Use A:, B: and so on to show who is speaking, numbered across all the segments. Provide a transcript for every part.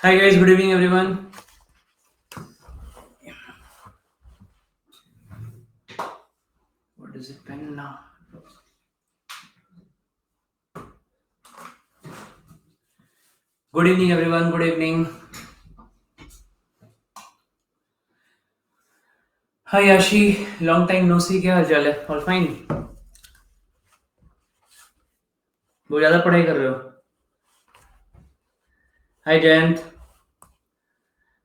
A: Hi guys, good evening everyone. What is it pen now? Good evening everyone, good evening. Hi Yashi, long time no see, क्या हाल चाल है? All fine? बहुत ज़्यादा पढ़ाई कर रहे हो? Hi Jayant,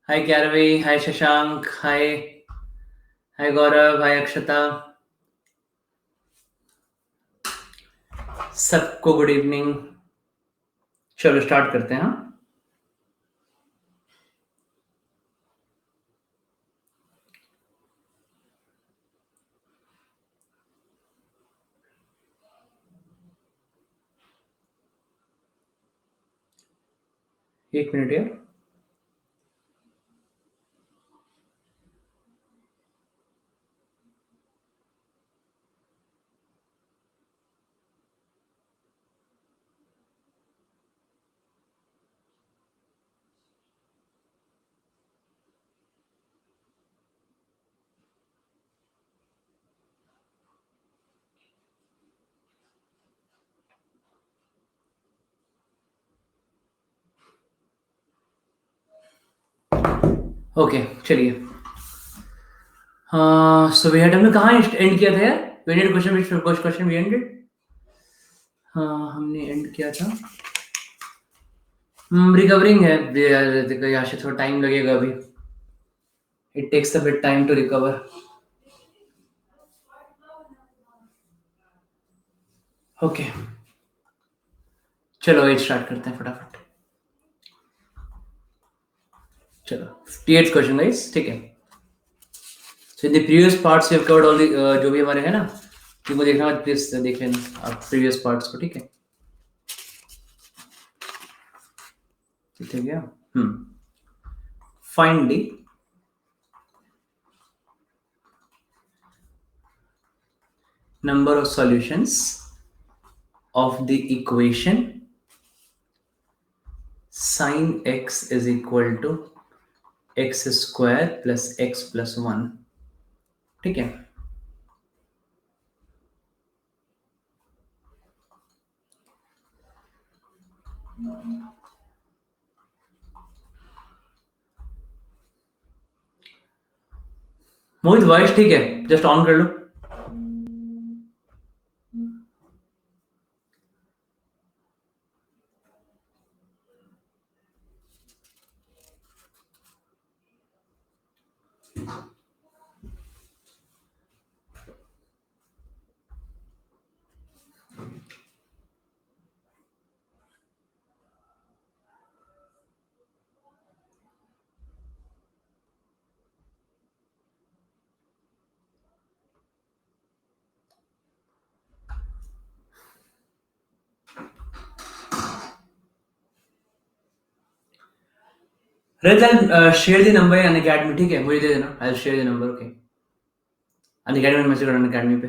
A: hi Kyarvi, hi Shashank, hi Gaurav, hi Akshata. सबको गुड इवनिंग. चलो स्टार्ट करते हैं. हाँ, एक मिनट यार. ओके चलिए. हाँ, सो वी हैड, हमने कहाँ एंड किया था यार? We did question which question we ended. हाँ, हमने एंड किया था. रिकवरिंग है यार, देखो यहाँ से थोड़ा टाइम लगेगा अभी. It takes a bit time to recover. Okay, चलो एट स्टार्ट करते हैं फटाफट. चलो 58th क्वेश्चन गाइस, ठीक है. So in the previous parts we have covered all the जो भी हमारे है ना, जिनको देखना है प्लीज देख लेना आप प्रीवियस पार्ट्स को, ठीक है. ठीक है गया. Find the number of solutions of the equation sin x is equal to x square plus x plus 1. ठीक है. मोहित वॉइस ठीक है, जस्ट ऑन कर लो. I'll share the number Unacademy, ठीक है, मुझे दे देना. I'll share the number, okay. Unacademy में मैसेज करना, अकेडमी पे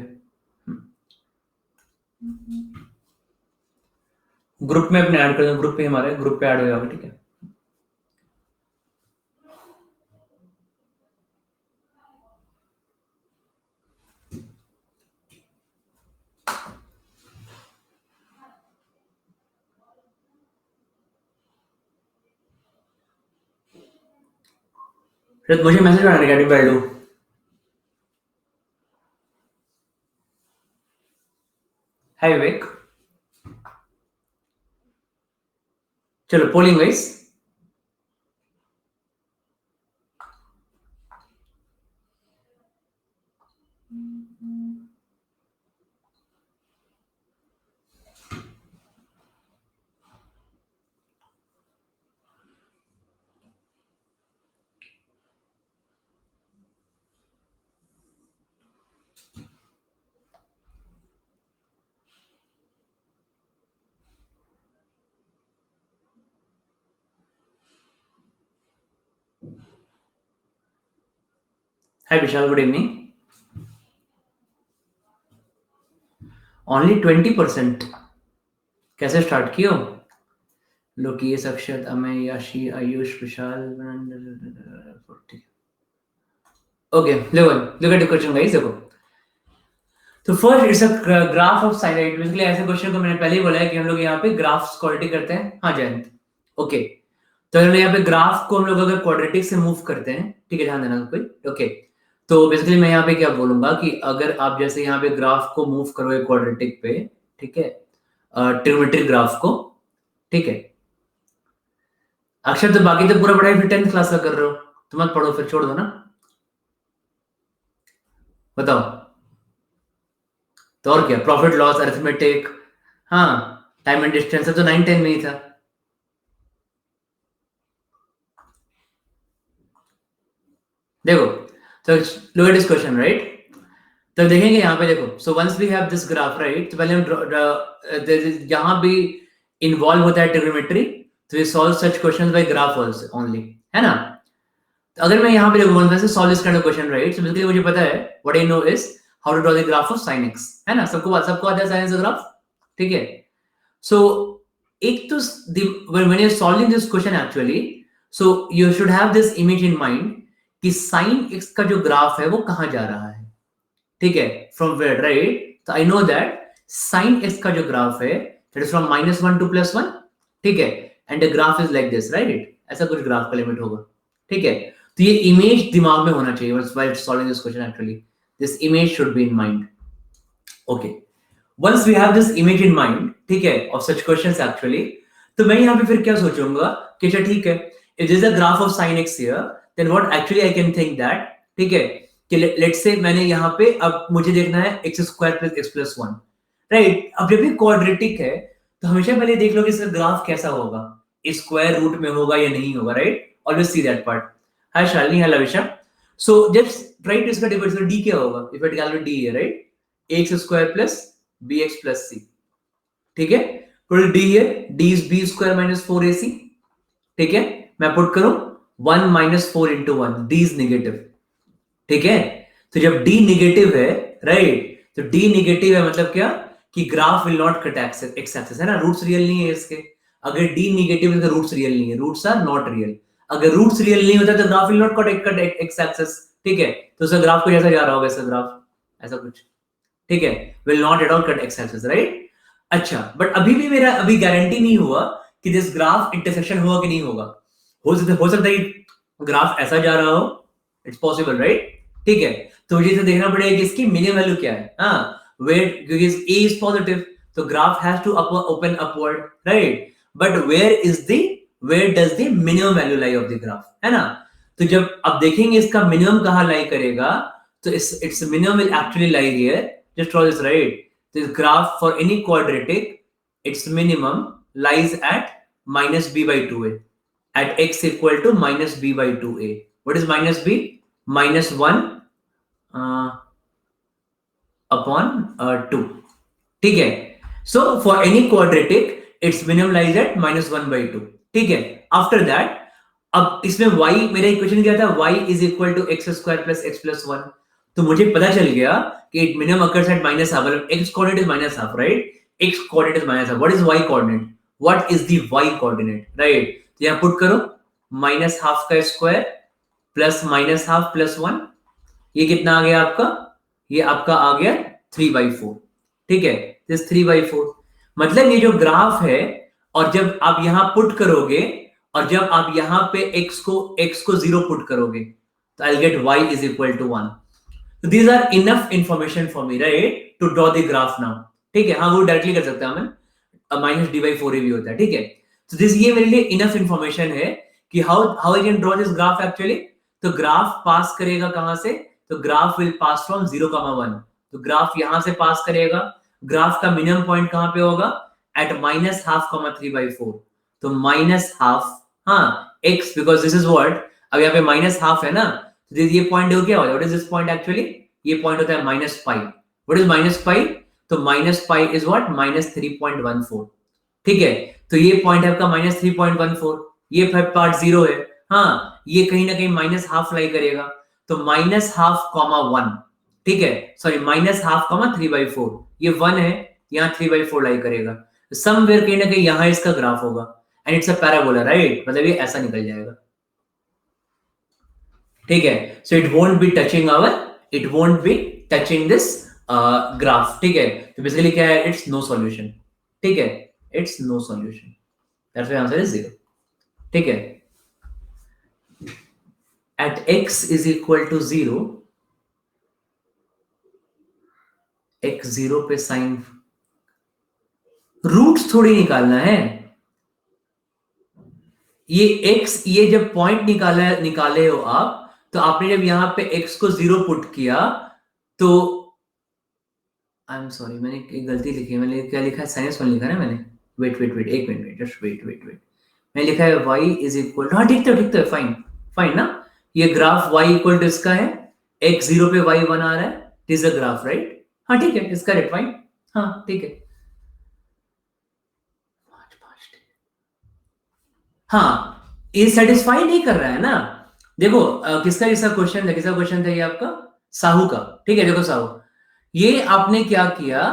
A: ग्रुप में अपने ऐड कर दो. ग्रुप पे हमारे ग्रुप पे ऐड हो जाओगे, ठीक है. फिर मुझे मैसेज करना अकेडमी पे ऐड हो. हाय विवेक. चलो polling guys. Hi Vishal, good evening. Only 20%. कैसे स्टार्ट किए हो? Lokesh, Akshat, Amay, Yashi, Ayush, Vishal, okay look at the question guys, देखो तो first it's a graph of sine, right? Basically ऐसे क्वेश्चन को मैंने पहले ही बोला है कि हम लोग यहाँ पे ग्राफ्स क्वाड्रेटिक करते हैं। हाँ जयंत, ओके तो हम यहाँ पे ग्राफ को हम लोग अगर क्वाड्रेटिक से मूव करते हैं, ठीक है, ध्यान देना कोई, ओके तो बेसिकली मैं यहाँ पे क्या बोलूंगा कि अगर आप जैसे यहाँ पे ग्राफ को मूव करोगे क्वाड्रेटिक पे, ठीक है, ट्रिग्नोमेट्रिक ग्राफ को, ठीक है। अक्षर तो बाकी तो पूरा पढ़ाई फिर 10th क्लास का कर रहे हो, तो मत पढ़ो, फिर छोड़ दो ना, बताओ। तो और क्या, प्रॉफिट लॉस, अरिथमेटिक, हाँ टाइम एंड डिस्टेंस तो 9-10 में ही था। देखो तो look at this question, right? तो देखेंगे यहाँ पे, देखो so once we have this graph, right, तो पहले हम यहाँ भी इन्वॉल्व होता है ट्रिग्नोमेट्री, तो we solve such questions by graph also only, है ना? तो अगर मैं यहाँ पे देखो वैसे solve this kind of question, right, so basically मुझे पता है what I know is how to draw the graph of sin x, है ना? सबको आता है sin x ग्राफ, ठीक है। सो एक तो when you're solving this question actually, so you should have this image in mind कि sin x का जो ग्राफ है वो कहाँ जा रहा है, ठीक है, फ्रॉम वेयर, राइट? तो I know that sin x का जो ग्राफ है दैट इज फ्रॉम -1 to +1, ठीक है, and the graph is like this, right? ऐसा कुछ ग्राफ का लिमिट होगा, ठीक है। तो ये इमेज दिमाग में होना चाहिए while solving this question actually. This image should be in mind. Okay. Once we have this image in mind, ठीक है, of such questions actually, तो मैं यहाँ पे फिर क्या सोचूंगा कि अच्छा ठीक है, if there is a graph of sin x here, then what actually I can think that, ठीक है, कि let's say मैंने यहाँ पे अब मुझे देखना है x square plus x plus 1, right? अब जब ये क्वाड्रेटिक है तो हमेशा पहले देख लो कि इसका ग्राफ कैसा होगा, स्क्वायर रूट में होगा या नहीं होगा, right? Always see that part. Hi Shalini, hi Lavisha. So जब राइट इसका डिफरेंस डी क्या होगा, इफ इट कैलकुलेट डी है, right, ax square plus bx plus c, ठीक है। पुट डी है, D is b square minus 4ac, ठीक है। मैं पुट करूं 1 minus 4 into 1, d is negative, ठीक है। तो जब d नेगेटिव है, राइट, तो d नेगेटिव है मतलब क्या कि graph will not cut x axis, है ना? रूट्स रियल नहीं है इसके। अगर d नेगेटिव है तो रूट्स रियल नहीं है, रूट्स आर नॉट रियल। अगर रूट्स रियल नहीं होता तो graph will not cut x axis, ठीक है। तो उसका ग्राफ को जैसा जा रहा होगा इसका ग्राफ ऐसा कुछ, ठीक है, will not at all cut x axis, right? अच्छा, बट अभी भी मेरा अभी गारंटी नहीं हुआ कि दिस ग्राफ इंटरसेक्शन होगा कि नहीं होगा। हो सकता है ग्राफ ऐसा जा रहा हो, इट्स पॉसिबल, राइट? ठीक है, तो मुझे तो देखना पड़ेगा कि इसकी मिनिमम वैल्यू क्या है। हाँ, वेयर, क्योंकि a इज पॉजिटिव तो graph has to open upward, right? But where does the minimum value lie of the graph, है ना? तो जब अब देखेंगे इसका मिनिमम कहां लाई करेगा, तो its minimum will actually lie here. Just draw this, right? This graph for any quadratic, its minimum lies at minus b by 2a, at x equal to minus b by 2a. What is minus b? Minus 1 upon 2. ठीक है? So for any quadratic, its minimum lies at minus 1 by 2. ठीक है? After that, अब इसमें y, मेरा equation क्या था? y is equal to x square plus x plus 1. तो मुझे पता चल गया कि it minimum occurs at minus half, मतलब x coordinate is minus half, right? x coordinate is minus half. What is y coordinate? What is the y coordinate, right? तो यहां put करो माइनस हाफ का square plus minus half plus 1, ये कितना आ गया आपका? ये आपका आ गया 3/4, ठीक है, दिस 3/4। मतलब ये जो ग्राफ है, और जब आप यहां पुट करोगे और जब आप यहां पे x को 0 पुट करोगे तो I will get y is equal to 1। So these are enough information for me, right, to draw the graph now. ठीक है, हाँ वो डायरेक्टली कर सकते हैं हमें, माइनस डी बाई 4 भी होता है, ठीक है। तो दिस ये मेरे लिए इनफ इंफॉर्मेशन है कि how I can draw this graph actually. तो ग्राफ पास करेगा कहां से? तो ग्राफ विल पास फ्रॉम 0,1, तो ग्राफ यहां से पास करेगा। ग्राफ का मिनिमम पॉइंट कहां पे होगा? एट माइनस हाफ, 3/4, तो माइनस हाफ, हाँ x, because this is what, अब यहाँ पे माइनस हाफ है ना, तो ये पॉइंट हो क्या होता है? What is this point actually? ये पॉइंट होता है minus pi. What is minus pi? तो minus pi is what? Minus 3.14, ठीक है। तो ये पॉइंट है आपका माइनस 3.14, ये पार्ट 0 है, हाँ, ये कहीं ना कहीं माइनस हाफ लाई करेगा, तो माइनस हाफ कॉमा 1, ठीक है, सॉरी माइनस हाफ कॉमा 3/4, ये 1 है, यहाँ 3/4 लाई करेगा, समवेयर कहीं ना कहीं यहाँ इसका ग्राफ होगा। And it's a parabola, right, मतलब ये ऐसा निकल जाएगा, ठीक है। So it won't be touching this graph, ठीक है। तो बेसिकली क्या है, इट्स नो सॉल्यूशन, ठीक है, it's no solution, that's why answer is 0, ठीक है। At x is equal to 0, x0 पे साइन, रूट्स थोड़ी निकालना है, ये x, ये जब पॉइंट निकाले हो आप, तो आपने जब यहां पे x को 0 पुट किया, तो आई एम सॉरी, मैंने एक गलती लिखी है, मैंने क्या लिखा है, साइनस वन लिखा है ना मैंने, वेट एक मिनट, जस्ट वेट, मैंने लिखा है y इज इक्वल, हाँ ठीक है, फाइन फाइन ना, ये ग्राफ y इक्वल टू इसका है, x0 पे y1 आ रहा है, this is a graph, right, हाँ ठीक है, इसका रेट फाइन, हाँ ठीक है, हाँ, ये सेटिस्फाई नहीं कर रहा है ना। देखो किसका किसका क्वेश्चन था, किसका क्वेश्चन था ये आपका, साहू का, ठीक है। देखो साहू, ये आपने क्या किया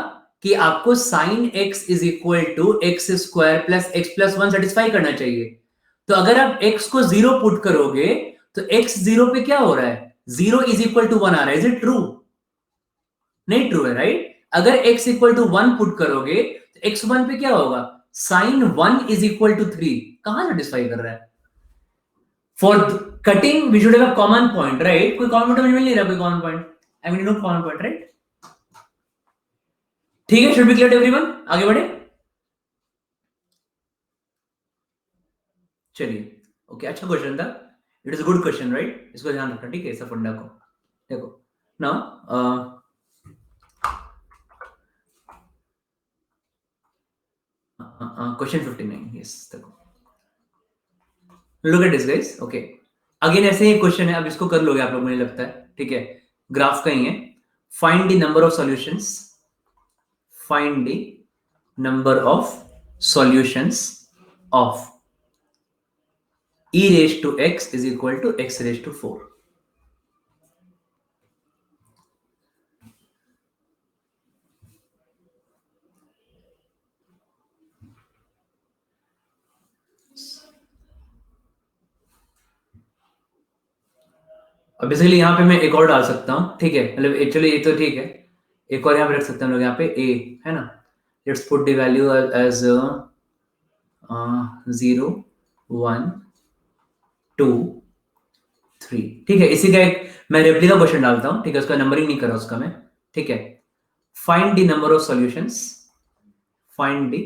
A: कि आपको sine x is equal to x square plus x plus one satisfy करना चाहिए। तो अगर आप x को 0 पुट करोगे, तो x 0 पे क्या हो रहा है, 0 इज इक्वल टू 1 आ रहा है, इज इट ट्रू, नहीं ट्रू है, राइट। अगर x इक्वल टू 1 पुट करोगे, तो x1 पे क्या होगा, साइन 1 इज इक्वल टू 3, कहां सेटिस्फाई कर रहा है। For cutting we should have a common point, right, कोई कॉमन पॉइंट मिल नहीं रहा, कोई common point, I mean no common point, right, ठीक है। शुड बी क्लियर एवरीवन, आगे बढ़े, चलिए, ओके, अच्छा क्वेश्चन था, it is good question, right, इसको ध्यान रखना, ठीक है, इस फंडा को। देखो नाउ क्वेश्चन 59, यस, देखो, look at this guys, okay, again ऐसे ही क्वेश्चन है, अब इसको कर लोगे आप लोग, मुझे लगता है, ठीक है, ग्राफ का ही है, find the number of solutions, find the number of solutions of e raised to x is equal to x raised to 4. अब बेसिकली यहाँ पे मैं एक और डाल सकता हूँ, ठीक है, मतलब एक्चुअली ये तो ठीक है, एक और यहाँ पे रख सकते हैं लोग, यहाँ पे a है ना, let's put the value as 0 1 2 3, ठीक है। इसी का एक मैं रेप्लिका क्वेश्चन डालता हूँ, ठीक है, उसका नंबरिंग नहीं करा उसका मैं, ठीक है। Find the number of solutions, find the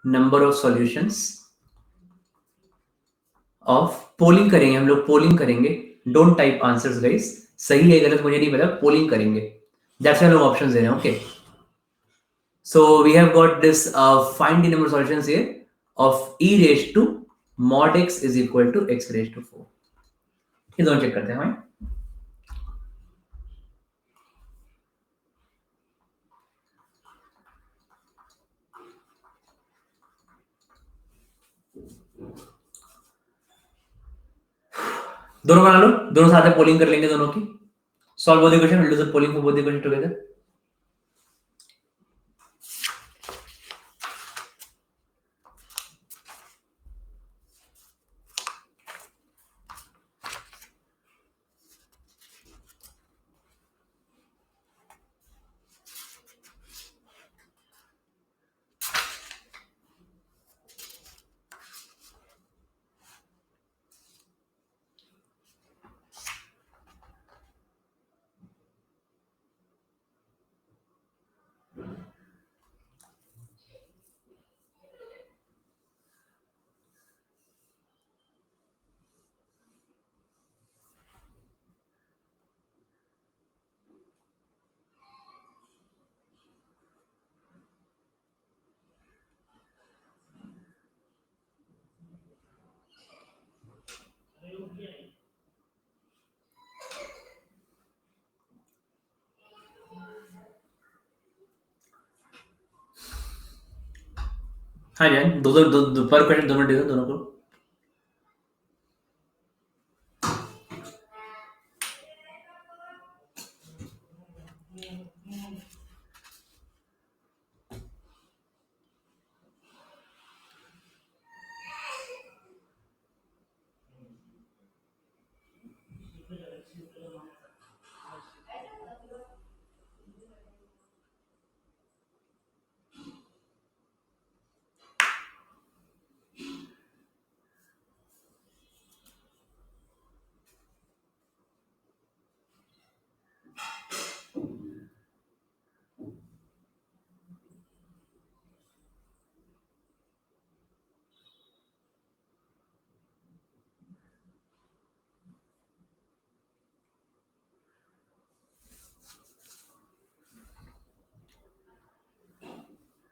A: number of solutions of, polling करेंगे हम लोग, पोलिंग करेंगे, डोंट टाइप आंसर्स गाइस, सही है गलत मुझे नहीं पता, पोलिंग करेंगे, दैट्स व्हाई हम लोग ऑप्शंस दे रहे हैं, okay. So we have got this, find the number solutions here of e raise to mod x is equal to x raise to 4, ये दोनों चेक करते हैं हमें। दोनों बना लो, दोनों साथ में पोलिंग कर लेंगे दोनों की, solve both the question, will do the polling for both the question together. हाँ जी, दो दो दो, दो पर क्वेश्चन दोनों दे दो दोनों को।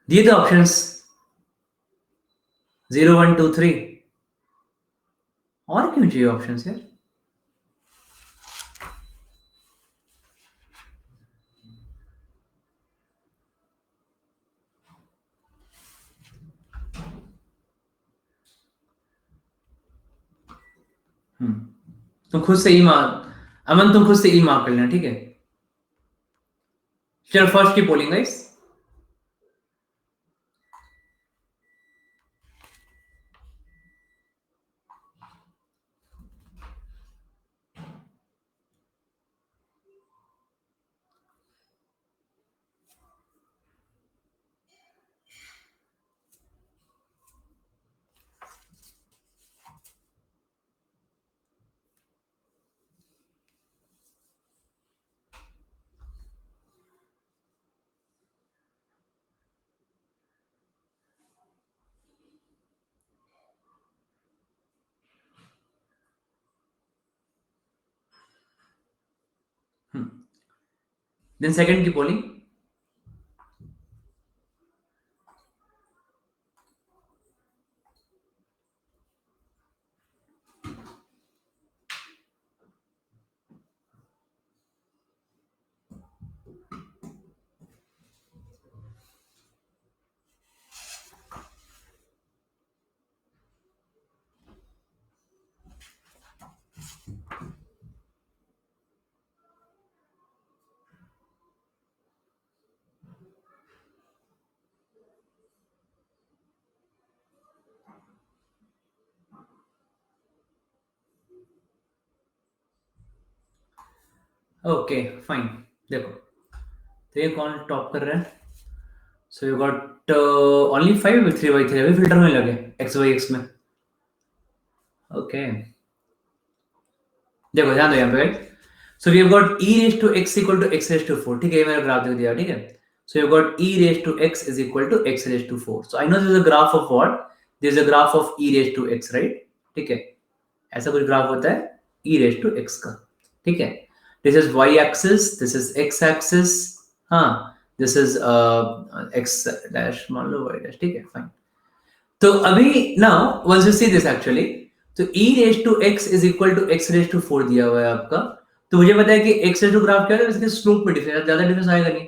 A: दिए थे ऑप्शंस 0 1 2 3, और क्यों चाहिए ऑप्शंस यार? तुम खुद से ई मार्क, अमन तुम खुद से ई मार्क कर लेना, ठीक है? चलो फर्स्ट की पोलिंग गाइस। देन सेकंड की पोलिंग। ओके फाइन, देखो तो ये कौन टॉप कर रहा है? So you got only 5 3 by 3 अभी फिल्टर होने लगे x बाई x में। ओके देखो ध्यान दो यहाँ पे। So we have got e raise to x equal to x raise to 4, ठीक है? ये मैंने ग्राफ दे दिया, ठीक है? So you got e raise to x is equal to x raise to 4। So I know this is a graph of what? This is a graph of e raise to x, right? ठीक है, ऐसा कुछ graph होता है e raise to x का, ठीक है? This is y axis, this is x axis, हाँ दिस इज x डैश मान लो y डैश, ठीक है फाइन। तो अभी now once you see this actually, तो e raise to x is equal to x raise to 4 दिया हुआ है आपका। तो मुझे पता है कि x रेज टू ग्राफ क्या है, इसके स्लोप में डिफरेंस, ज्यादा डिफरेंस आएगा नहीं।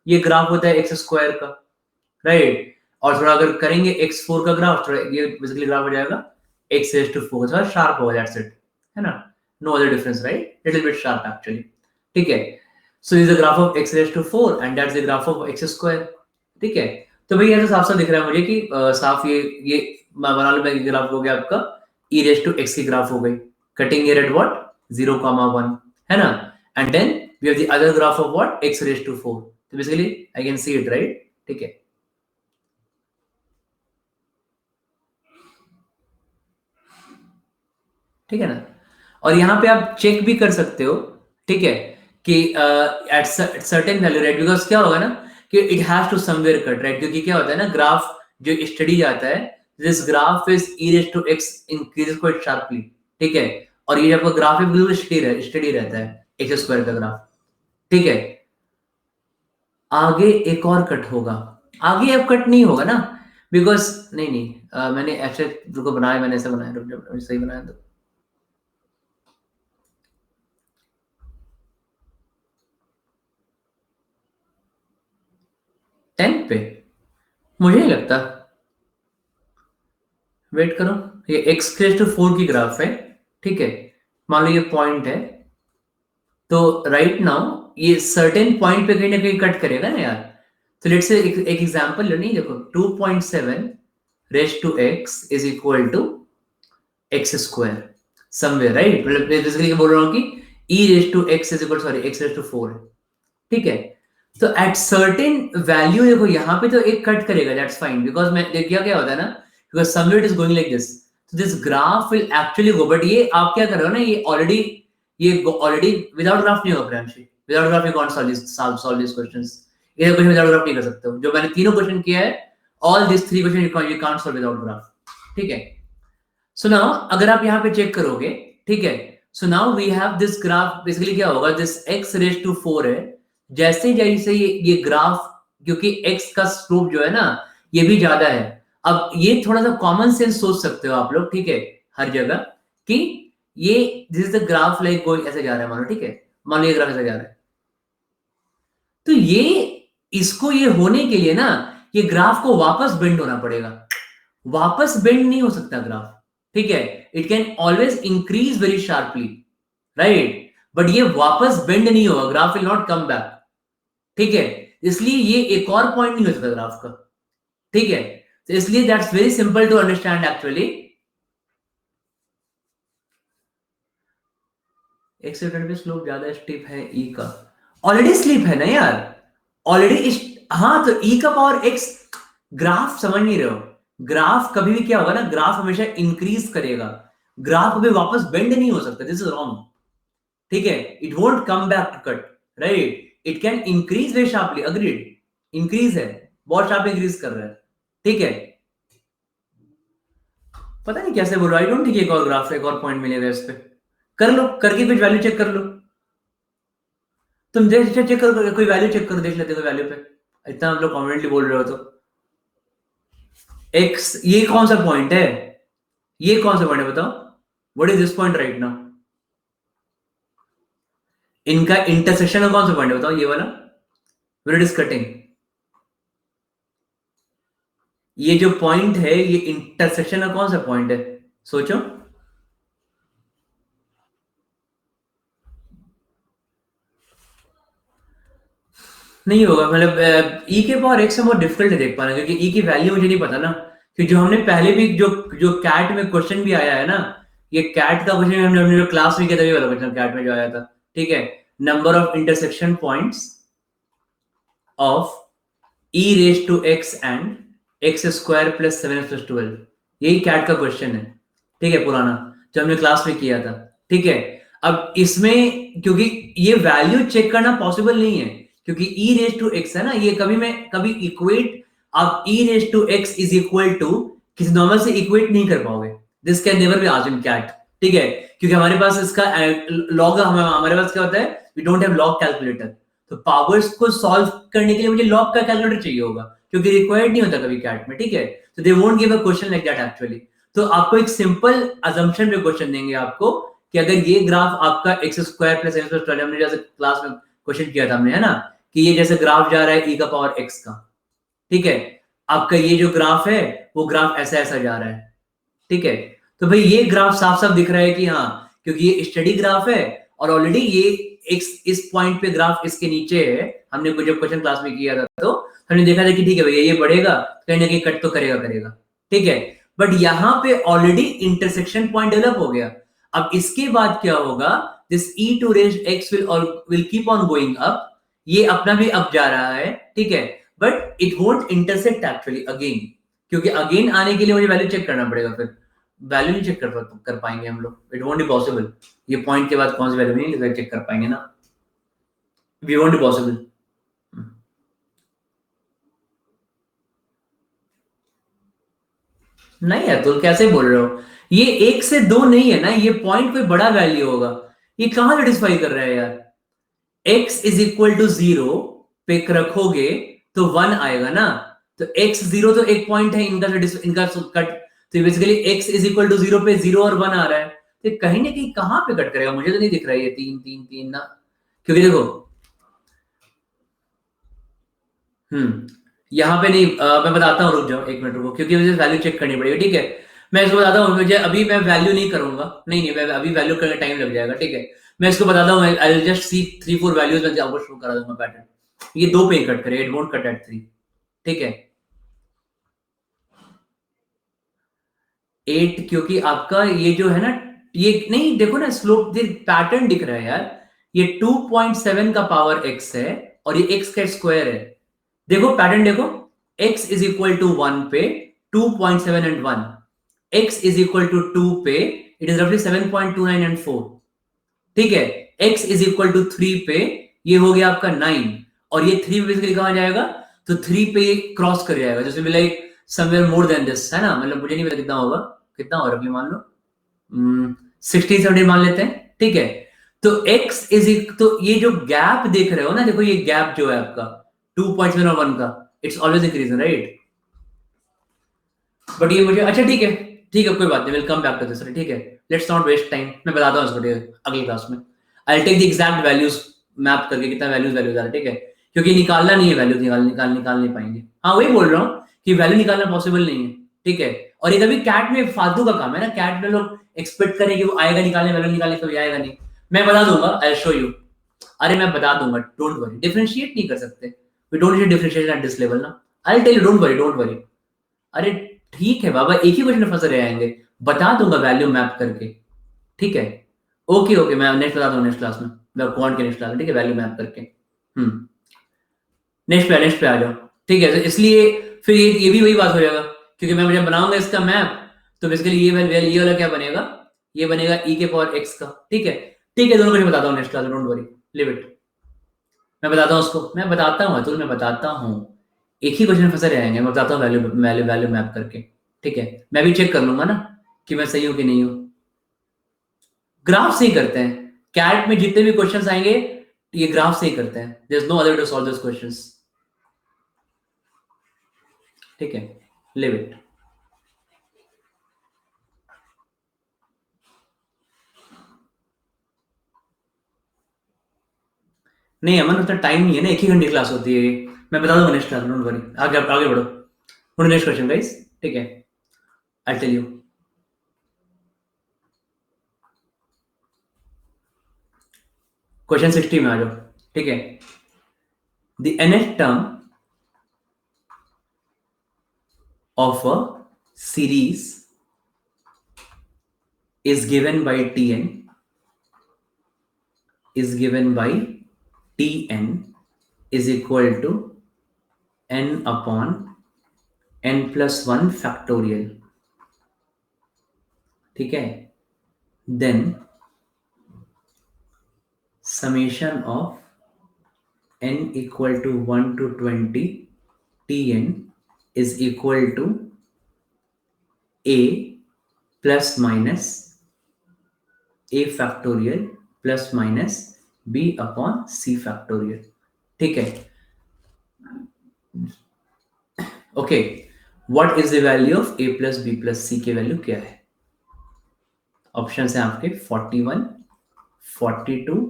A: ये ग्राफ होता है x स्क्वायर का, राइट? और थोड़ा अगर करेंगे x4 का ग्राफ, थोड़ा ये बेसिकली ग्राफ हो जाएगा x रेज टू 4, थोड़ा शार्प होगा, दैट्स इट, है ना? No other difference, right? Little bit sharp actually, ठीक है? So this is the graph of x raise to 4 and that's the graph of x square, ठीक है? तो भाई ऐसा साफ साफ दिख रहा है मुझे कि साफ ये बना लो, मैं ग्राफ हो गया आपका e रेज टू x की ग्राफ हो गई, कटिंग here at what 0, 1, है ना? And then we have the other graph of what x raise to 4। तो basically I can see it, right? ठीक है, ठीक है ना? और यहाँ पे आप चेक भी कर सकते हो, ठीक है, कि at certain value, right? Because क्या होगा ना कि it has to somewhere cut, right? क्योंकि क्या होता है ना, ग्राफ जो स्टडी जाता है, this graph is e raise to x increases quite sharply, ठीक है? और ये आपका ग्राफ है बिल्कुल स्टडी रहता है x स्क्वायर का ग्राफ, ठीक है? आगे एक और कट होगा, आगे अब कट नहीं होगा ना, बिकॉज नहीं नहीं मैंने ऐसे रुको बनाया, मैंने ऐसे बनाया, रुक जाओ सही बनाया तो 10 पे मुझे नहीं लगता, वेट करो, ये x रेज टू 4 की ग्राफ है, ठीक है? मान लो ये पॉइंट है, तो राइट नाउ ये सर्टेन पॉइंट पे कहीं ना कहीं कट करेगा ना यार। तो लेट्स से एक एग्जांपल लो, नहीं देखो 2.7 raise to x is equal to x square somewhere, right? मतलब बेसिकली बोल रहा हूं कि e raise to x is equal, sorry x raise to 4, ठीक है? तो एट सर्टेन वैल्यू देखो यहाँ पे तो एक कट करेगा, दैट्स फाइन, बिकॉज मैं देखिए क्या होता है ना, because somewhere it is going like this, so this graph will actually go, but ये आप क्या कर रहे हो ना, ये ऑलरेडी विदाउट ग्राफ नहीं होगा Priyanshi, without graph you can't solve this questions, ये क्वेश्चन विदाउट ग्राफ नहीं कर सकते हो, जो मैंने तीनों क्वेश्चन किया है, all this 3 question you can't solve without graph, ठीक है? सो नाउ अगर आप यहाँ पे चेक करोगे, ठीक है, so now we have this graph, basically क्या होगा, दिस x रेज टू 4 है, जैसे जैसे ये ग्राफ क्योंकि x का स्लोप जो है ना ये भी ज्यादा है। अब ये थोड़ा सा कॉमन सेंस सोच सकते हो आप लोग, ठीक है, हर जगह, कि ये this is the graph like going, ऐसे जा रहा है मान लो, ठीक है, मान लो ये ग्राफ ऐसे जा रहा है, तो ये इसको ये होने के लिए ना ये ग्राफ को वापस बेंड होना पड़ेगा। वापस बेंड नहीं हो सकता ग्राफ, ठीक है, it can always increase very sharply, right, but ये वापस बेंड नहीं होगा, graph will not come back, ठीक है, इसलिए ये एक और पॉइंट नहीं हो सकता ग्राफ का, ठीक है, तो इसलिए that's very simple to understand actually. एक सेकंड पे स्लोप ज्यादा स्टीप है ई का, ऑलरेडी स्लीप है ना यार, ऑलरेडी, हाँ, तो ई का पावर एक्स, ग्राफ समझ नहीं रहे हो, ग्राफ कभी भी क्या होगा ना, ग्राफ हमेशा इंक्रीज करेगा, ग्राफ कभी वापस बेंड नहीं हो सकता, दिस इज रॉन्ग, ठीक है, it won't come back to cut, right, it can increase very sharply, agreed, increase है, बहुत शार्प इंक्रीज कर रहा है, ठीक है, पता नहीं कैसे बोलो, आई डोंट थिंक एक और ग्राफ, एक और पॉइंट मिलेगा इस पे, कर लो, करके कुछ वैल्यू चेक कर लो, तुम देख चेक करो, कोई वैल्यू चेक करो, देख लेते कोई वैल्यू पे, इतना हम लोग कॉन्फिडेंटली बोल रहे हो तो। एक्स, ये कौन सा पॉइंट है, ये कौन सा पॉइंट है बताओ, what is this point right now, इनका इंटरसेक्शन का कौन सा पॉइंट है बताओ, ये वाला, वेयर इट इज कटिंग, ये जो पॉइंट है ये इंटरसेक्शन का कौन सा पॉइंट है, सोचो, नहीं होगा, मतलब ई के पावर एक्स में बहुत डिफिकल्ट है देख पाना, क्योंकि ई की वैल्यू मुझे नहीं पता ना, कि जो हमने पहले भी जो जो कैट में क्वेश्चन भी आया है ना, ये कैट का क्वेश्चन हमने जो क्लास में किया था, ये वाला क्वेश्चन कैट में जो आया था, ठीक है, number of intersection points of e raise to x and x square plus 7x plus 12, यही कैट का क्वेश्चन है, ठीक है, पुराना जो हमने क्लास में किया था, ठीक है, अब इसमें क्योंकि ये वैल्यू चेक करना पॉसिबल नहीं है, क्योंकि e रेज टू x है ना, ये कभी इक्वेट, आप e raise to x is equal to किसी नॉर्मल से इक्वेट नहीं कर पाओगे, this can never be asked in CAT, ठीक है, क्योंकि हमारे पास इसका लॉग, हमारे पास क्या होता है, we don't have log calculator, तो पावर्स को सॉल्व करने के लिए मुझे लॉग का कैलकुलेटर चाहिए होगा, क्योंकि रिक्वायर्ड नहीं होता कभी कैट में, ठीक है, तो they won't give a question like that actually, तो आपको एक सिंपल अजम्पशन पे क्वेश्चन देंगे आपको, कि अगर ये ग्राफ आपका x square plus x plus 12, हमने जैसे क्लास में क्वेश्चन किया था हमने, है ना, कि ये जैसे ग्राफ जा रहा है e का पावर x का, ठीक है, आपका ये जो ग्राफ है वो ग्राफ ऐसा ऐसा जा रहा है, ठीक है, तो भाई ये ग्राफ साफ साफ दिख रहा है कि हाँ, क्योंकि ये स्टडी ग्राफ है, और ऑलरेडी ये इस पॉइंट पे ग्राफ इसके नीचे है, हमने जब क्वेश्चन क्लास में किया था तो हमने देखा था कि ठीक है भैया ये बढ़ेगा, कहीं ना कहीं कट तो करेगा, ठीक है, बट यहाँ पे ऑलरेडी इंटरसेक्शन पॉइंट डेवलप हो गया, अब इसके बाद क्या होगा, this e to raise x will keep on going up, ये अपना भी अप जा रहा है, ठीक है, but it won't intersect actually again, क्योंकि अगेन आने के लिए मुझे वैल्यू चेक करना पड़ेगा, फिर वैल्यू नहीं चेक कर पाएंगे हम लोग, इट वोंट बी पॉसिबल, ये पॉइंट के बाद कौन सी वैल्यू नहीं चेक कर पाएंगे ना, वी वोंट बी पॉसिबल, नहीं है तो कैसे बोल रहे हो, ये 1 से 2 नहीं है ना, ये पॉइंट कोई बड़ा वैल्यू होगा, ये कहां सेटिस्फाई कर रहा है यार, x इज इक्वल टू 0 पे रखोगे तो 1 आएगा ना, तो x 0 तो एक पॉइंट है इनका कट, तो basically x is equal to 0 पे 0 और 1 आ रहा है, तो कहीं ना कहीं कहां पे कट करेगा, मुझे तो नहीं दिख रहा है ये 3 3 3 ना, क्योंकि देखो यहाँ पे नहीं, मैं बताता हूँ, रुक जाओ एक मिनट रुको, क्योंकि मुझे वैल्यू चेक करनी पड़ेगी, ठीक है, मैं इसको बताता हूँ, मुझे अभी मैं वैल्यू नहीं करूंगा, नहीं मैं अभी वैल्यू करने टाइम लग जाएगा, ठीक है, मैं इसको बताता हूँ, I will just see 3 4 values मैं आपको शो करा दूंगा पैटर्न, ये 2 पे कट करे, इट वोंट कट एट 3, ठीक है, 8, क्योंकि आपका ये जो है ना, ये नहीं देखो ना स्लोप, पैटर्न दिख रहा है यार, ये 2.7 का पावर x है और ये x का स्क्वायर है, देखो पैटर्न देखो, x इज इक्वल टू 1 पे 2.7 and 1, x is equal to 2 पे इट इज रफली 7.29 एंड 4, ठीक है, x इज इक्वल टू 3 पे ये हो गया आपका 9, और ये 3 बेसिकली कहां जाएगा, तो 3 पे क्रॉस कर जाएगा, जैसे like somewhere more than this, है ना, मतलब मुझे नहीं पता कितना होगा, कितना होगा रफली मान लो 16 17 मान लेते हैं, ठीक है, तो x इज, तो ये जो गैप देख रहे हो ना, देखो ये गैप जो है आपका 2 पॉइंट्स में और 1 का, it's always increasing, right? But ये मुझे अच्छा ठीक है कोई बात नहीं, will come back to this, ठीक है, लेट्स नॉट वेस्ट टाइम, मैं बताता हूँ इसको, ठीक है, अगली क्लास में I will take the exact values map करके कितना वैल्यूज वैल्यूज आ रहा है, ठीक है, क्योंकि निकालना नहीं है, वैल्यूज निकाल नहीं पाएंगे। हाँ वही बोल रहा हूँ कि वैल्यू निकालना पॉसिबल नहीं है, ठीक है। और ये कभी कैट में फालतू का काम है ना, कैट में लोग एक्सपेक्ट करें कि वो आएगा निकालने, वैल्यू निकालने, कभी आएगा नहीं। मैं बता दूंगा, आई शो यू, अरे मैं बता दूंगा, डोंट वरी, डिफरेंशिएट नहीं कर सकते, we don't need differentiate at this level ना, I will tell you, don't worry. अरे ठीक है बाबा, एक ही क्वेश्चन में फंसे रहे आएंगे, बता दूंगा वैल्यू मैप करके, ठीक है। ओके ओके, मैं नेक्स्ट बता दूंगा नेक्स्ट क्लास में, मैं क्वांट के नेक्स्ट क्लास में, ठीक है, वैल्यू मैप करके। नेक्स्ट पे आ जाओ, ठीक है। तो इसलिए फिर ये भी वही बात हो जाएगा, क्योंकि मैं जब बनाऊंगा इसका मैप, तो बेसिकली ये वाला क्या बनेगा, ये बनेगा e के पावर x का, ठीक है। ठीक है, दोनों कुछ बताता हूँ नेक्स्ट क्लास में, डोंट वरी, लिव इट, मैं बताता हूँ उसको, मैं बताता हूँ अतुल, मैं बताता हूँ, एक ही क्वेश्चन में फंसे रहेंगे, मैं बताता हूँ वैल्यू वैल्यू वैल्यू मैप करके, ठीक है। मैं भी चेक कर लूंगा ना कि मैं सही हूँ कि नहीं हूँ, ग्राफ से ही करते हैं, कैट में जितने भी क्वेश्चंस आएंगे ये ग्राफ से ही करते हैं, there is no other to solve this questions, ठीक है, लिव इट। नहीं अमन, उतना टाइम नहीं है ना, एक ही घंटे क्लास होती है ये, मैं बता दूंगा नेक्स्ट क्लास, डोंट वरी, आगे बढ़ो, नेक्स्ट क्वेश्चन गाइस, ठीक है, आई टेल यू। क्वेश्चन 60 में आ जाओ, ठीक है। The nth term of a series is given by Tn, is given by Tn is equal to n upon n plus 1 factorial, ठीक है। then summation of n equal to 1 to 20 Tn is equal to a plus minus a factorial plus minus b upon c factorial, ठीक है। Okay, what is the value of a plus b plus c की value क्या है? Option है आपके 41, 42,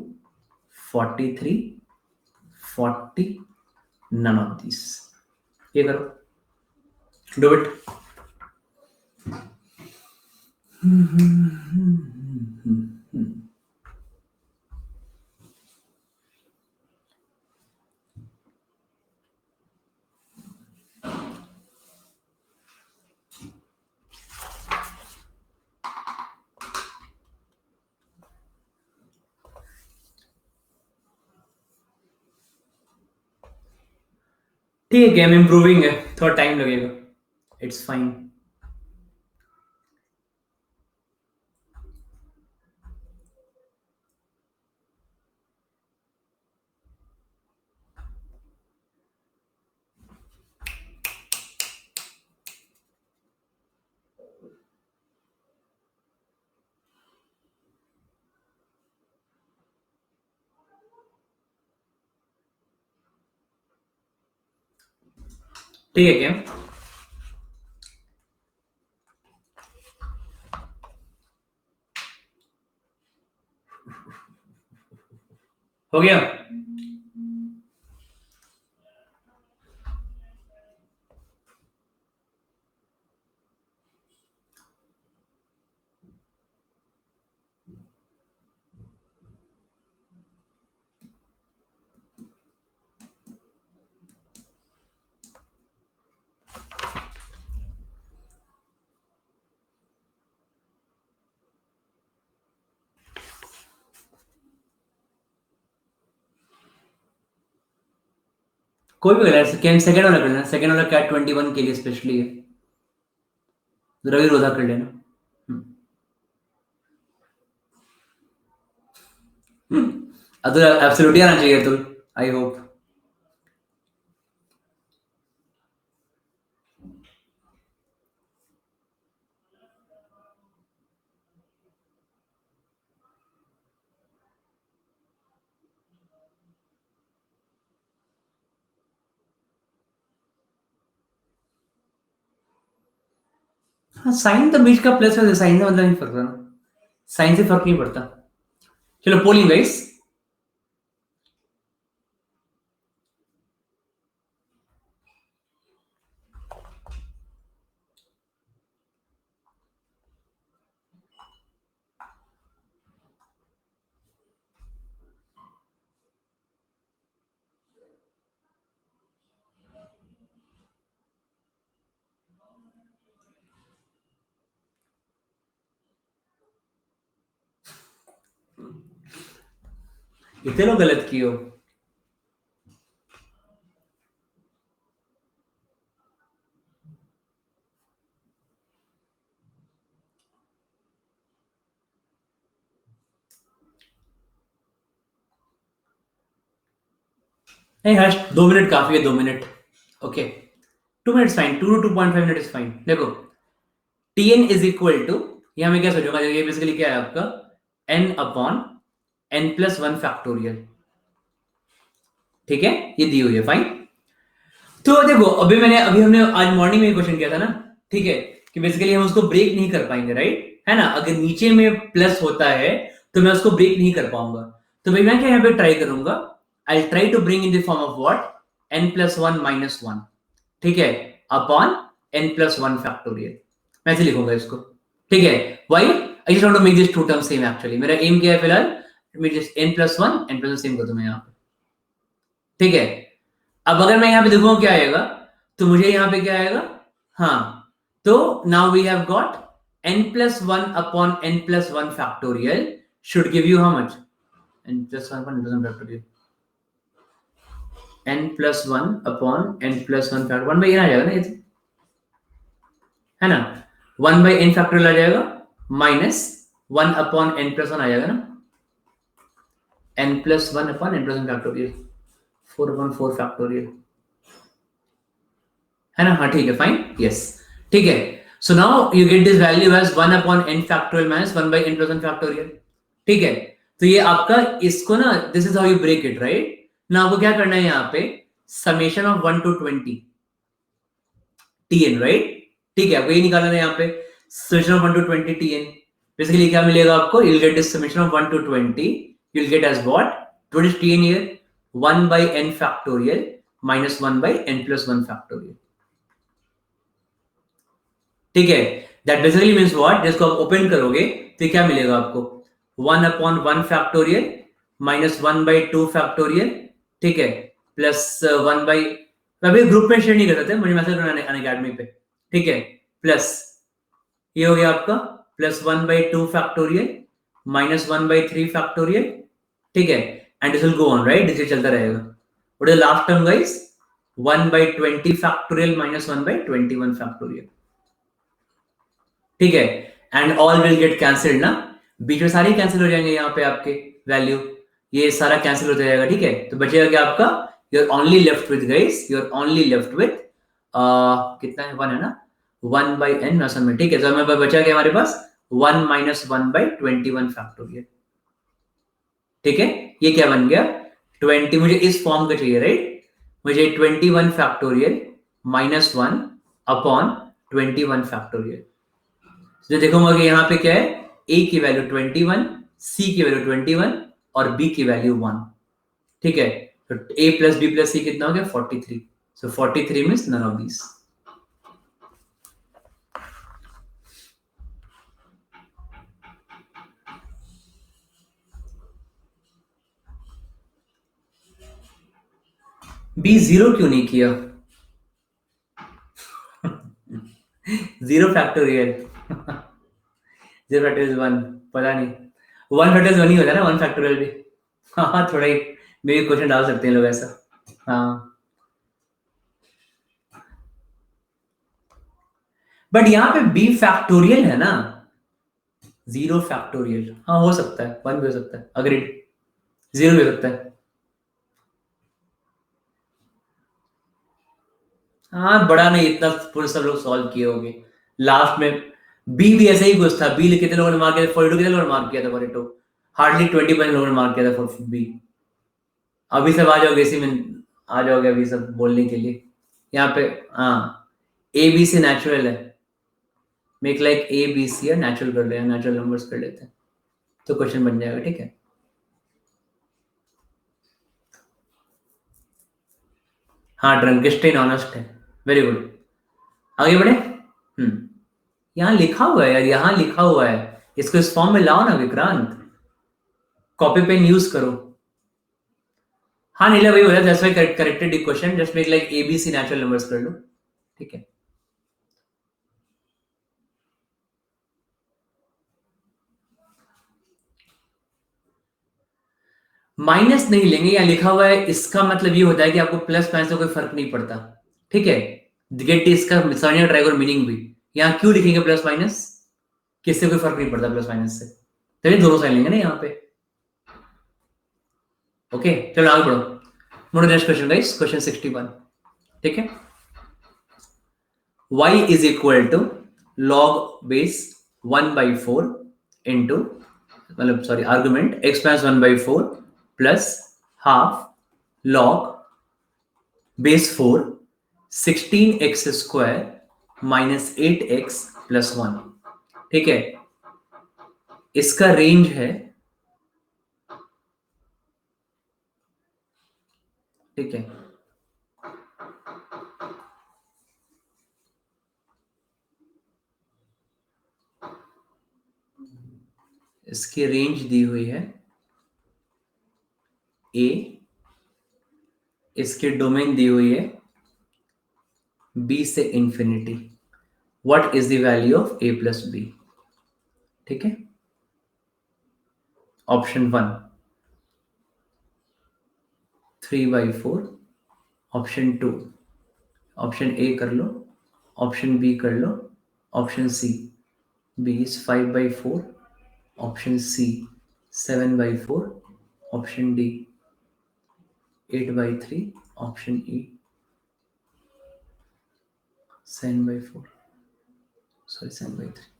A: 43, 40, none of this, ये करो, do it. ठीक है, गेम इंप्रूविंग है, थोड़ा टाइम लगेगा, इट्स फाइन। ठीक है, गेम हो गया। कोई भी कलर, सेकंड वाला कर लेना, सेकंड वाला कैट 21 के लिए स्पेशली है, रवि रोधा कर लेना। अतुल एब्सोल्युटली आना चाहिए अतुल, आई होप। हाँ साइन तो बीच का प्लस है, साइन से मतलब नहीं फर्क ना, साइन से फर्क नहीं पड़ता। चलो पोलिंग गाइस। इतने लोग गलत किए हो। नहीं हर्ष 2 मिनट काफी है, 2 minute. Okay 2 minute fine, 2 to 2.5 minute is fine. देखो Tn इज इक्वल टू, यहाँ मैं क्या सोचूंगा, ये बेसिकली क्या है आपका n अपॉन n+1 फैक्टोरियल। ठीक है, ये दी हुई है फाइन। तो देखो अभी हमने आज मॉर्निंग में क्वेश्चन किया था ना, ठीक है, कि बेसिकली हम उसको ब्रेक नहीं कर पाएंगे, राइट है ना, अगर नीचे में प्लस होता है तो मैं उसको ब्रेक नहीं कर पाऊंगा। तो भाई मैं क्या यहाँ पे ट्राई करूंगा, I try to bring in the form of what, n+1 - 1, ठीक है, अपॉन n+1 फैक्टोरियल। मैं ऐसे लिखूंगा इसको, ठीक है। Why I just want to make this two term same, actually मेरा एम क्या है फिलहाल, मैं जस्ट n+1 n+1 सेम कर दूं मैं यहाँ पे, ठीक है। अब अगर मैं यहाँ पे देखूंगा क्या आएगा, तो मुझे यहाँ पे क्या आएगा, हाँ, तो now we have got n+1 upon n+1 factorial should give you how much, n+1 upon n+1 factorial, n+1 upon n+1 factor 1/n आ जाएगा ना, ये है ना, 1/n फैक्टोरियल आ जाएगा, माइनस 1 अपॉन n+1 आ जाएगा ना, n+1 upon n+1 factorial, 4/4 factorial, है ना, हाँ ठीक है फाइन, यस ठीक है। So now you get this value as 1 upon n factorial minus 1/n+1 factorial, ठीक है। तो ये आपका इसको ना, this is how you break it, right ना, आपको क्या करना है यहाँ पे, summation of 1 to 20 tn, right, ठीक है, आपको ये निकालना है यहाँ पे, summation of 1 to 20 tn, basically क्या मिलेगा आपको, you'll get this summation of 1 to 20, you'll get as what is tn here, 1/n factorial minus 1/n+1 factorial, ठीक है। दैट बेसिकली मीन्स व्हाट, जिसको आप ओपन करोगे तो क्या मिलेगा आपको, 1/1 फैक्टोरियल माइनस 1/2 फैक्टोरियल, ठीक है, प्लस 1 बाई, अभी ग्रुप में शेयर नहीं कर सकते, मुझे मैसेज करना अनअकैडमी पे, ठीक है, प्लस ये हो गया आपका प्लस 1/2 फैक्टोरियल माइनस 1/3 फैक्टोरियल, ठीक है, and this will go on, right, this चलता रहेगा। What is the last term guys, 1/20 factorial minus 1/21 factorial, ठीक है, and all will get cancelled ना, बीच में सारे कैंसिल हो जाएंगे यहाँ पे आपके वैल्यू, ये सारा कैंसिल हो जाएगा, ठीक है। तो बचेगा क्या आपका, you're only left with guys, you're only left with कितना है, 1 है ना, 1/n असल में, ठीक है। तो हमें बचा क्या हमारे पास, 1 - 1/21 फैक्टोरियल, ठीक है। ये क्या बन गया 20, मुझे इस फॉर्म का चाहिए, राइट, मुझे 21 फैक्टोरियल माइनस 1 अपॉन 21 फैक्टोरियल। जो देखूंगा कि यहाँ पे क्या है, a की वैल्यू 21, c की वैल्यू 21 और b की वैल्यू 1, ठीक है। तो a plus b plus c कितना हो गया 43, so 43 means none of these. b 0 क्यों नहीं किया, 0 फैक्टोरियल 0 फैक्टोरियल 1, पता नहीं 1 फैक्टोरियल 1 ही होता है ना, 1 फैक्टोरियल भी, हाँ थोड़ा ही मे भी क्वेश्चन डाल सकते हैं लोग ऐसा, हाँ। बट यहाँ पे b फैक्टोरियल है ना, 0 फैक्टोरियल, हाँ हो सकता है, 1 भी हो सकता है, अग्रीड, 0 भी हो सकता है, हाँ बड़ा नहीं, इतना पूरे सब लोग सॉल्व किए होंगे लास्ट में। बी भी ऐसे ही कुछ था, बी कितने लोगों ने मार्क किया था, 42 कितने लोगों ने मार्क किया था, 42 हार्डली 20% लोगों ने मार्क किया था फॉर बी। अभी सब आ जाओगे इसी में, आ जाओगे अभी सब बोलने के लिए यहाँ पे, हाँ ए बी से नेचुरल है, make like A B C या नेचुरल कर ले, नेचुरल नंबर्स कर लेते हैं तो क्वेश्चन बन जाएगा, ठीक है। हाँ, ड्रंकेस्टाइन ऑनेस्ट है, वेरी गुड। आगे बढ़े। यहाँ लिखा हुआ है यार, यहाँ लिखा हुआ है, इसको इस फॉर्म में लाओ ना विक्रांत, कॉपी पेन यूज करो। हाँ नीला वही हो रहा है, that's why corrected equation, just make like A B C natural numbers कर लो, ठीक है। माइनस नहीं लेंगे, यहाँ लिखा हुआ है, इसका मतलब ये होता है कि आपको प्लस माइनस से कोई फर्क नहीं पड़ता, ठीक है। गेट इसका सरनिया ट्राइग और मीनिंग भी, यहाँ क्यों लिखेंगे प्लस माइनस, किससे कोई फर्क नहीं पड़ता प्लस माइनस से, चलिए दोनों साइन लेंगे ना यहाँ पे। ओके चलो आगे बढ़ो, मोड़ो नेक्स्ट क्वेश्चन गाइस, क्वेश्चन 61, ठीक है। y is equal to log base 1/4 into, मतलब sorry argument x minus 1/4 plus half log base 4 16x square minus 8x plus 1, ठीक है। इसका रेंज है, ठीक है, इसकी रेंज दी हुई है a, इसकी डोमेन दी हुई है b से infinity, what is the value of a plus B, ठीक है। ऑप्शन 1 3/4, ऑप्शन 2, ऑप्शन ए कर लो, ऑप्शन बी कर लो, option C B is 5/4, option C 7/4, option D 8/3, option E 7/4, sorry 7/3।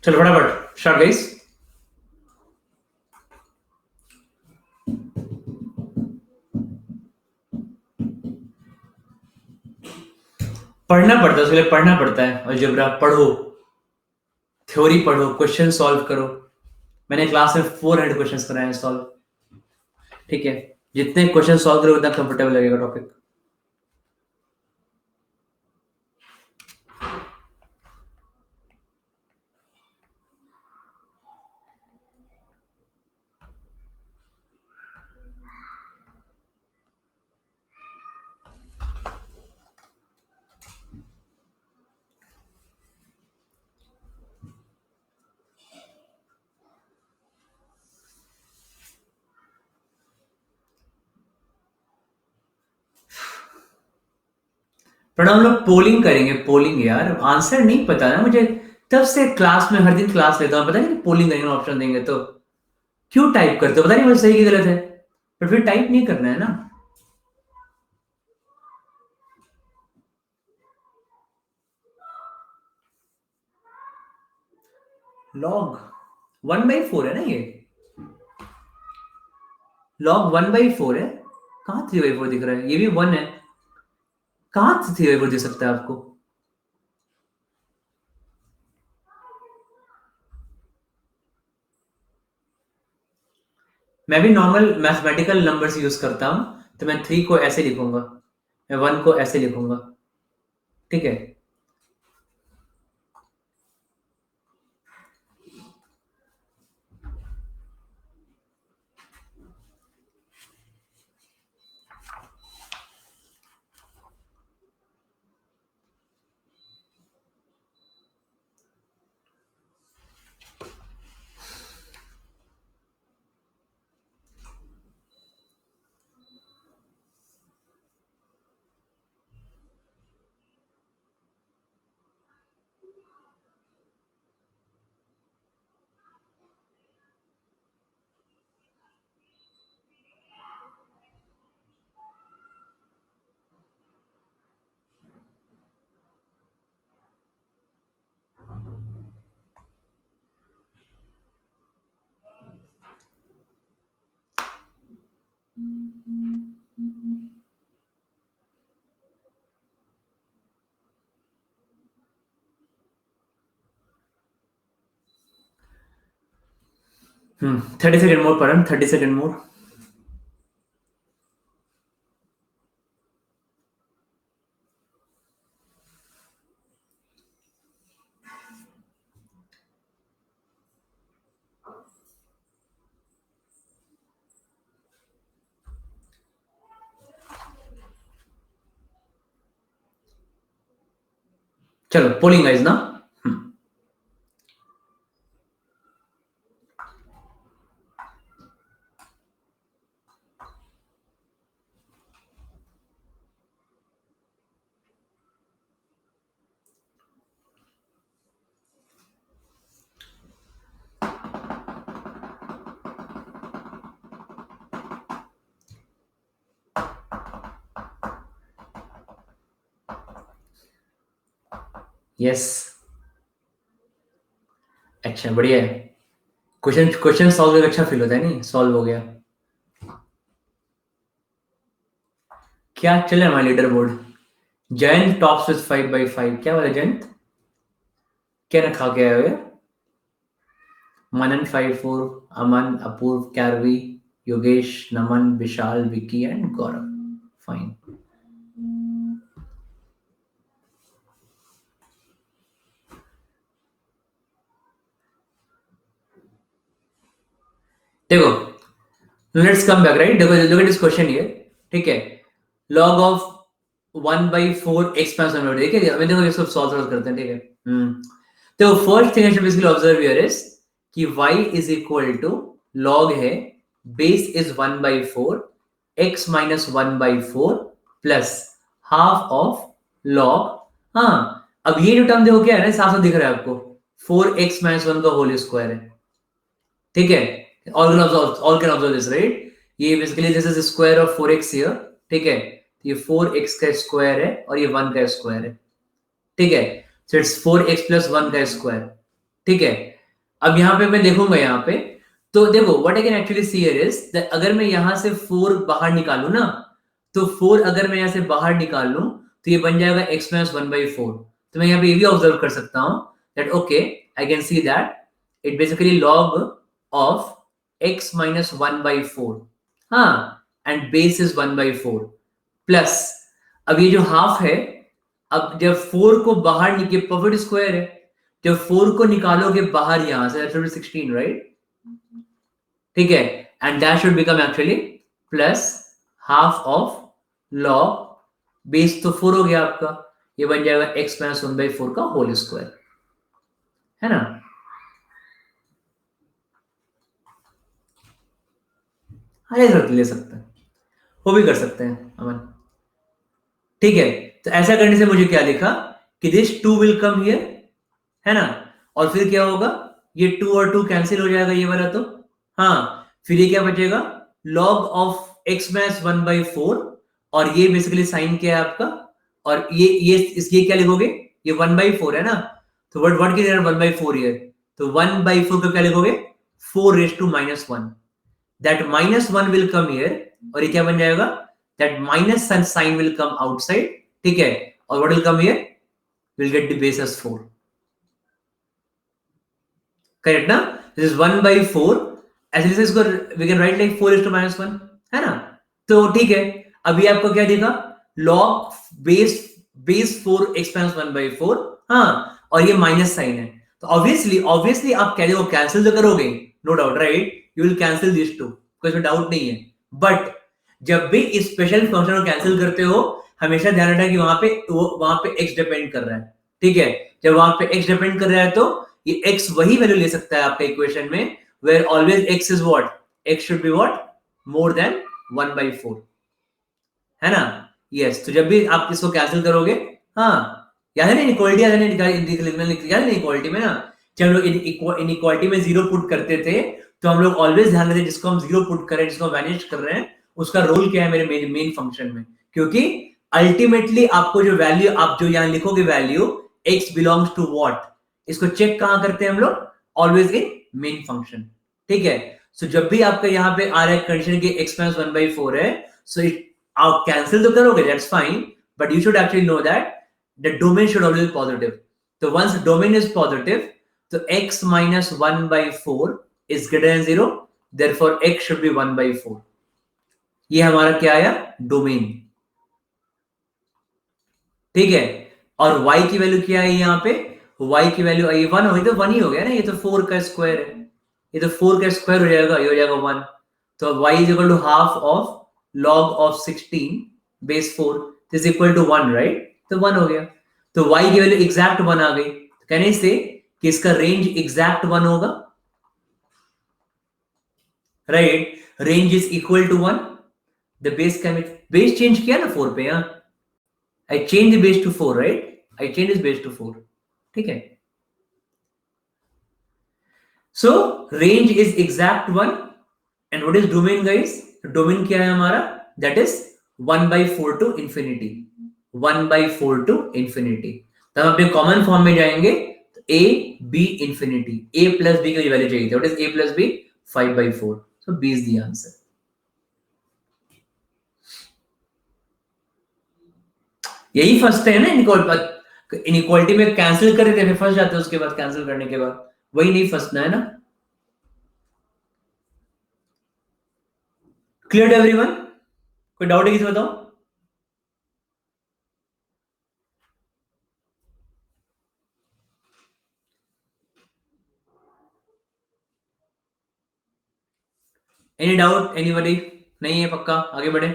A: चलो फटाफट शॉर्ट गाइस, पढ़ना पड़ता है, उसके लिए पढ़ना पड़ता है, अलजेब्रा पढ़ो, थ्योरी पढ़ो, क्वेश्चन सॉल्व करो। मैंने क्लास में 400 क्वेश्चंस कराए हैं सॉल्व, ठीक है। जितने क्वेश्चन सॉल्व करोगे उतना कंफर्टेबल लगेगा टॉपिक। पर हम लोग पोलिंग करेंगे, पोलिंग यार, आंसर नहीं पता ना मुझे, तब से क्लास में हर दिन क्लास लेता हूँ, पता नहीं पोलिंग करेंगे ऑप्शन देंगे तो क्यों टाइप करते हो, पता नहीं मुझे सही की गलत है, पर फिर टाइप नहीं करना है ना। लॉग 1/4 है ना ये, लॉग 1/4 है, कहाँ 3/4 दिख रहा है, ये भी 1 है, कहाँ 3/4 दिख सकता है आपको। मैं भी नॉर्मल मैथमेटिकल नंबर्स यूज करता हूं, तो मैं 3 को ऐसे लिखूंगा, मैं 1 को ऐसे लिखूंगा, ठीक है। 30 सेकंड मोर पढ़न, 30 सेकंड मोर. चलो पोलिंग गाइस ना. यस, अच्छा बढ़िया है. क्वेश्चन सॉल्व करके अच्छा फील होता है, नहीं सॉल्व हो गया. क्या चल रहा है हमारा leader board? Jayant tops with 5/5. क्या बोला जयंत? क्या रखा गया है? मनन 5-4, अमन, अपूर्व, कैरवी, योगेश, नमन, विशाल, विकी एंड गौरव. फाइन. देखो, लेट्स कम बैक राइट. देखो look at this question here. ठीक है, log of 1/4 x plus 1. देखिए अभी देखो इसको सॉल्व करते हैं. ठीक है, तो first thing I should basically observe here is कि y is equal to log है, base is 1/4, x minus 1/4 plus half of log. हाँ, अब ये जो टर्म देखो क्या है ना, साफ साफ दिख रहा है आपको, 4x minus 1 का होल स्क्वायर है. ठीक है, all can observe this right. ये basically this is square of 4x here. ठीक है, ये 4x का स्क्वायर है और ये 1 का स्क्वायर है. ठीक है, सो इट्स 4x प्लस 1 का स्क्वायर. ठीक है, अब यहाँ पे मैं देखूंगा यहाँ पे, तो देखो what I can actually see here is that अगर मैं यहाँ से 4 बाहर निकालूं ना, तो 4 अगर मैं यहाँ से बाहर निकाल लूं तो ये बन जाएगा x minus 1/4. तो मैं यहाँ पे ये भी ऑब्जर्व कर सकता हूँ that okay I can see that it basically log of x minus 1/4. हाँ, एंड बेस इज 1/4 प्लस, अब ये जो हाफ है, अब जब 4 को बाहर निकले, परफेक्ट स्क्वायर है, जब 4 को निकालोगे बाहर यहां से, that should be 16 राइट. ठीक है, and that should become actually plus half of log, base तो 4 हो गया आपका, ये बन जाएगा x minus 1/4 का होल स्क्वायर, है ना. ले सकते हैं, वो भी कर सकते हैं अमन. ठीक है, तो ऐसा करने से मुझे क्या लिखा कि दिस 2 विल कम हियर, है ना, और फिर क्या होगा, ये 2 और 2 कैंसिल हो जाएगा ये वाला. तो हाँ, फिर ये क्या बचेगा, log ऑफ x minus 1/4, और ये बेसिकली साइन क्या है आपका, और ये क्या लिखोगे, ये 1/4 है ना, तो व्हाट की 1/4 हियर, तो 1/4 को क्या लिखोगे, 4 raised to -1. that -1 will come here, और ये क्या बन जाएगा, that minus sign will come outside. ठीक है, और what will come here, we'll get the base as 4. Correct ना, this is 1/4. ऐसे इसको we can write like 4 raised to -1, है ना. तो ठीक है, अभी आपको क्या दिखा, log base 4 x minus 1/4. हाँ, और ये माइनस साइन है, तो ऑब्वियसली आप क्या देखो कैंसिल तो करोगे, no doubt right, you will cancel this two, कोई डाउट नहीं है. बट जब भी इस स्पेशल फंक्शन को कैंसिल करते हो, हमेशा ध्यान रखना कि वहां पे x डिपेंड कर रहा है. ठीक है, जब वहां पे x डिपेंड कर रहा है तो ये x वही वैल्यू ले सकता है आपके इक्वेशन में, where always x is what, x should be what, more than 1/4, है ना. यस, तो जब भी आप इसको कैंसिल करोगे, हाँ, याद है ना इनइक्वालिटी, याद है इनइक्वालिटी में ना, जब हम लोग इनइक्वालिटी में 0 पुट करते थे, तो हम लोग ऑलवेज ध्यान रखते जिसको हम 0 पुट कर रहे हैं, जिसको वैनिश कर रहे हैं, उसका रोल क्या है मेरे मेन फंक्शन में, क्योंकि अल्टीमेटली आपको जो वैल्यू, आप जो यहाँ लिखोगे value x belongs to what, इसको चेक कहां करते हैं हम लोग, ऑलवेज इन मेन फंक्शन. ठीक है, सो जब भी आपका यहाँ पे आ रहा है कंडीशन की x minus 1/4 है, सो आप कैंसिल तो करोगे, that's fine, but you should actually know that the domain should always positive. तो वंस डोमेन इज पॉजिटिव, तो x minus 1/4 is greater than 0, therefore x should be 1/4. ये हमारा क्या आया, डोमेन. ठीक है. और y की वैल्यू क्या है यहाँ पे, y की वैल्यू आई 1 होगी, तो 1 ही हो गया ना, ये तो 4 का स्क्वायर है, ये तो 4 का स्क्वायर हो जाएगा, ये हो जाएगा 1. तो y is equal to half of log of 16 base 4 is equal to 1, right. तो 1 हो गया. तो y की वैल्यू एग्जैक्ट 1 आ गई. कैन आई से कि इसका रेंज एग्जैक्ट 1 होगा, right. Range is equal to 1. The base can base change किया ना 4 पे, यहाँ I change the base to 4, right? I change this base to 4. ठीक है. So range is exact 1, and what is domain, guys? Domain क्या है हमारा? That is 1/4 to infinity. 1/4 to infinity. तब अपने कॉमन फॉर्म में जाएंगे, a b infinity. a plus b की वैल्यू चाहिए थी. What is a plus b? 5/4. So b is the answer. यही फर्स्ट है ना इनइक्वालिटी में, कैंसिल कर देते हैं, फंस जाते हैं उसके बाद, कैंसिल करने के बाद वही नहीं फंसना है ना. Clear everyone? कोई डाउट है किसी, बताओ. Any doubt, anybody? नहीं है पक्का, आगे बढ़े.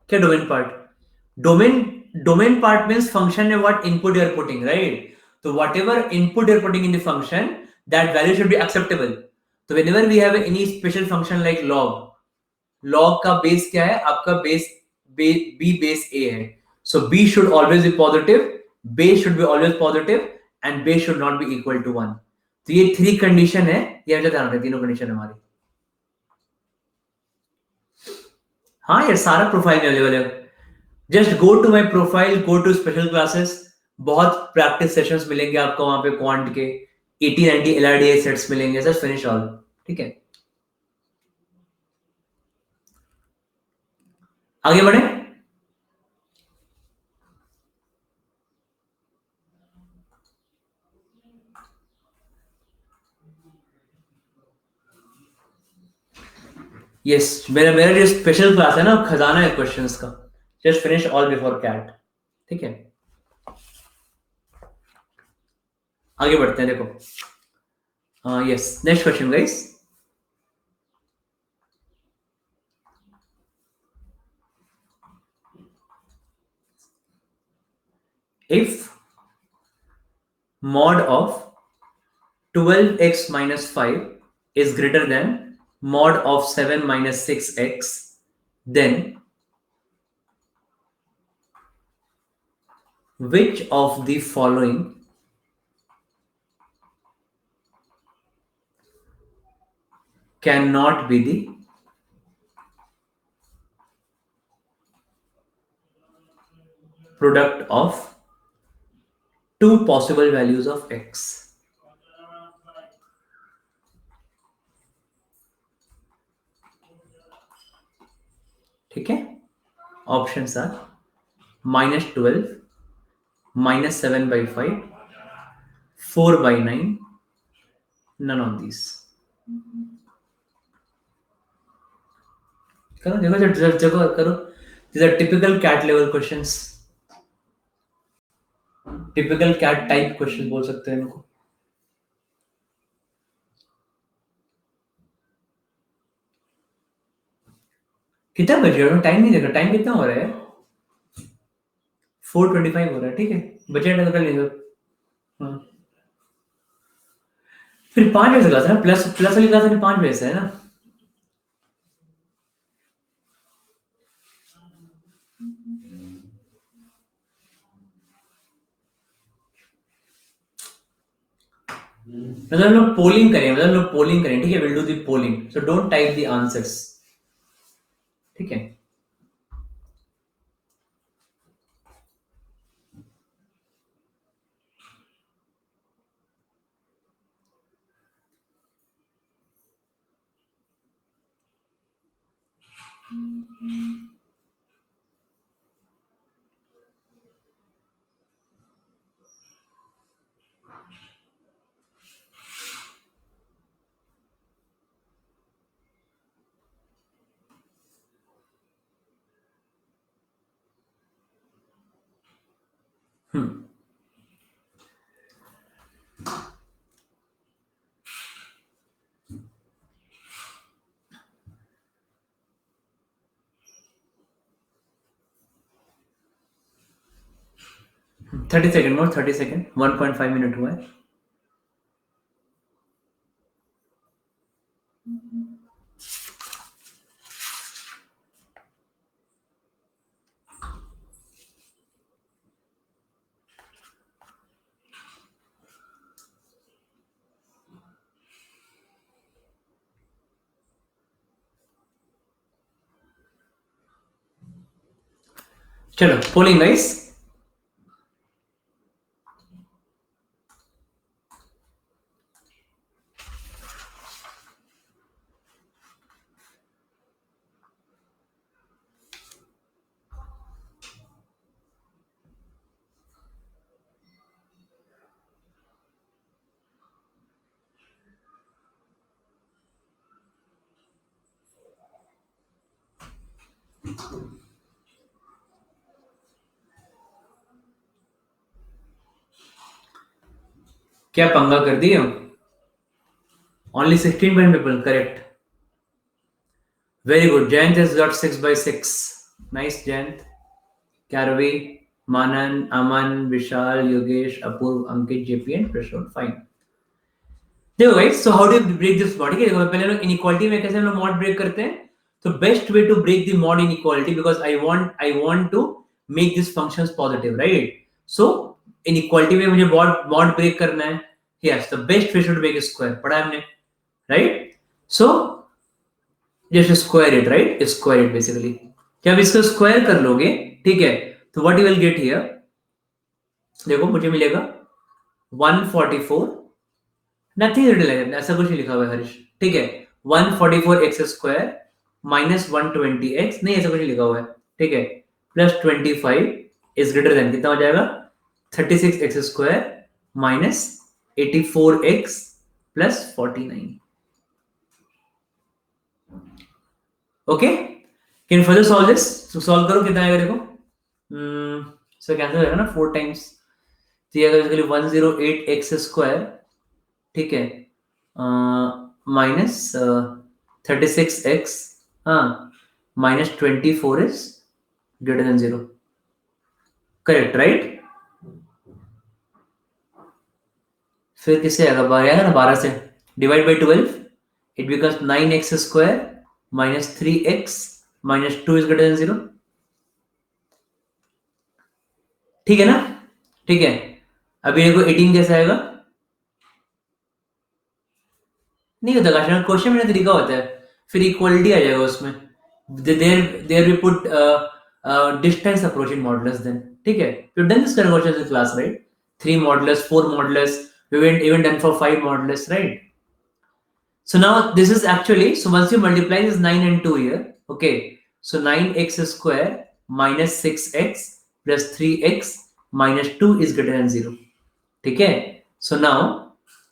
A: क्या domain part? Domain part means function में what input you are putting, right. तो whatever input you are putting in the function, that value should be acceptable. तो whenever we have any special function like log का base क्या है आपका, B base A है. So B should always be positive, base should be always positive, and base should not be equal to 1. तो ये 3 condition है, ये मुझे ध्यान रखना, तीनों कंडीशन हमारी. हाँ यार, सारा प्रोफाइल में अवेलेबल है. Just go to my profile, go to special classes. बहुत प्रैक्टिस सेशंस मिलेंगे आपको वहां पे, क्वांट के 80-90 LRDI सेट्स मिलेंगे. Just finish all. ठीक है, आगे बढ़े. यस, मेरा मेरा जो स्पेशल क्लास है ना, खजाना है क्वेश्चंस का. Just finish all before CAT. ठीक है, आगे बढ़ते हैं. देखो, yes, next question guys. If mod of 12x minus 5 is greater than mod of 7 minus 6x, then which of the following cannot be the product of two possible values of x? ठीक है, options are -12, -7/5, 4/9, none of these. करो, देखो करो. These are typical cat level questions. Typical CAT type question बोल सकते हैं इनको. कितना बज गया, टाइम नहीं देखा, टाइम कितना हो रहा है. 4:25 हो रहा है. ठीक है, बजट तो कर लीजिए. हाँ. फिर 5 बजे से क्लास है ना, प्लस प्लस वाली क्लास 5 बजे से है ना. मतलब हम लोग पोलिंग करें, ठीक है. Will do the polling, so don't type the answers. ठीक है, 30 सेकंड मोर, 30 सेकंड, 1.5 मिनट हुआ है. चलो पोलिंग गाइस. क्या पंगा कर दिए? Only 16 point people, correct. Very good. Jayant has got 6 by 6. Nice, Jayant. Karvi, Manan, Aman, Vishal, Yogesh, Apurv, Ankit, JP, and Prashant. Fine. देखो guys, so how do you break this mod? देखो पहले लोग inequality में कैसे हम लोग mod break करते हैं? So best way to break the mod inequality, because I want to make these functions positive, right? So inequality में मुझे mod break करना है. Yes, the best way to make a square. पढ़ा है हमने, right? So just square it, right? Square it basically. जब इसको square कर लोगे, ठीक है? तो what you will get here? देखो मुझे मिलेगा 144. नथिंग रिलेटेड, ऐसा कुछ नहीं लिखा हुआ है हरीश, ठीक है? 144 एक्स स्क्वायर माइनस 120 एक्स, नहीं ऐसा कुछ नहीं लिखा हुआ है, ठीक है? प्लस 25 इज ग्रेटर देन, कितना हो जाएगा? 36 x square minus 84 x plus 49. Okay, can further solve this? तो सॉल्व करो, कितना आएगा देखो. सो कैंसिल हो जाएगा ना 4 टाइम्स. तो ये आएगा बेसिकली 108 एक्स स्क्वायर, ठीक है, माइनस 36x, हाँ, minus 24 is greater than 0. Correct, right? फिर किससे आएगा? 12 आएगा ना, 12 से divide by 12, it becomes 9x square minus 3x minus 2 is greater than 0. ठीक है ना? ठीक है. अभी देखो 18 कैसे आएगा? नहीं होता क्वेश्चन, क्वेश्चन में तरीका होता है, फिर इक्वलिटी आ जाएगा उसमें. There we put distance approaching modulus then, ठीक है? You done this kind of questions in class, right? 3 modulus, 4 modulus, we went even done for 5 modulus, right? So now this is actually, so once you multiply this 9 and 2 here, okay, so 9x square minus 6x plus 3x minus 2 is greater than 0. Okay, so now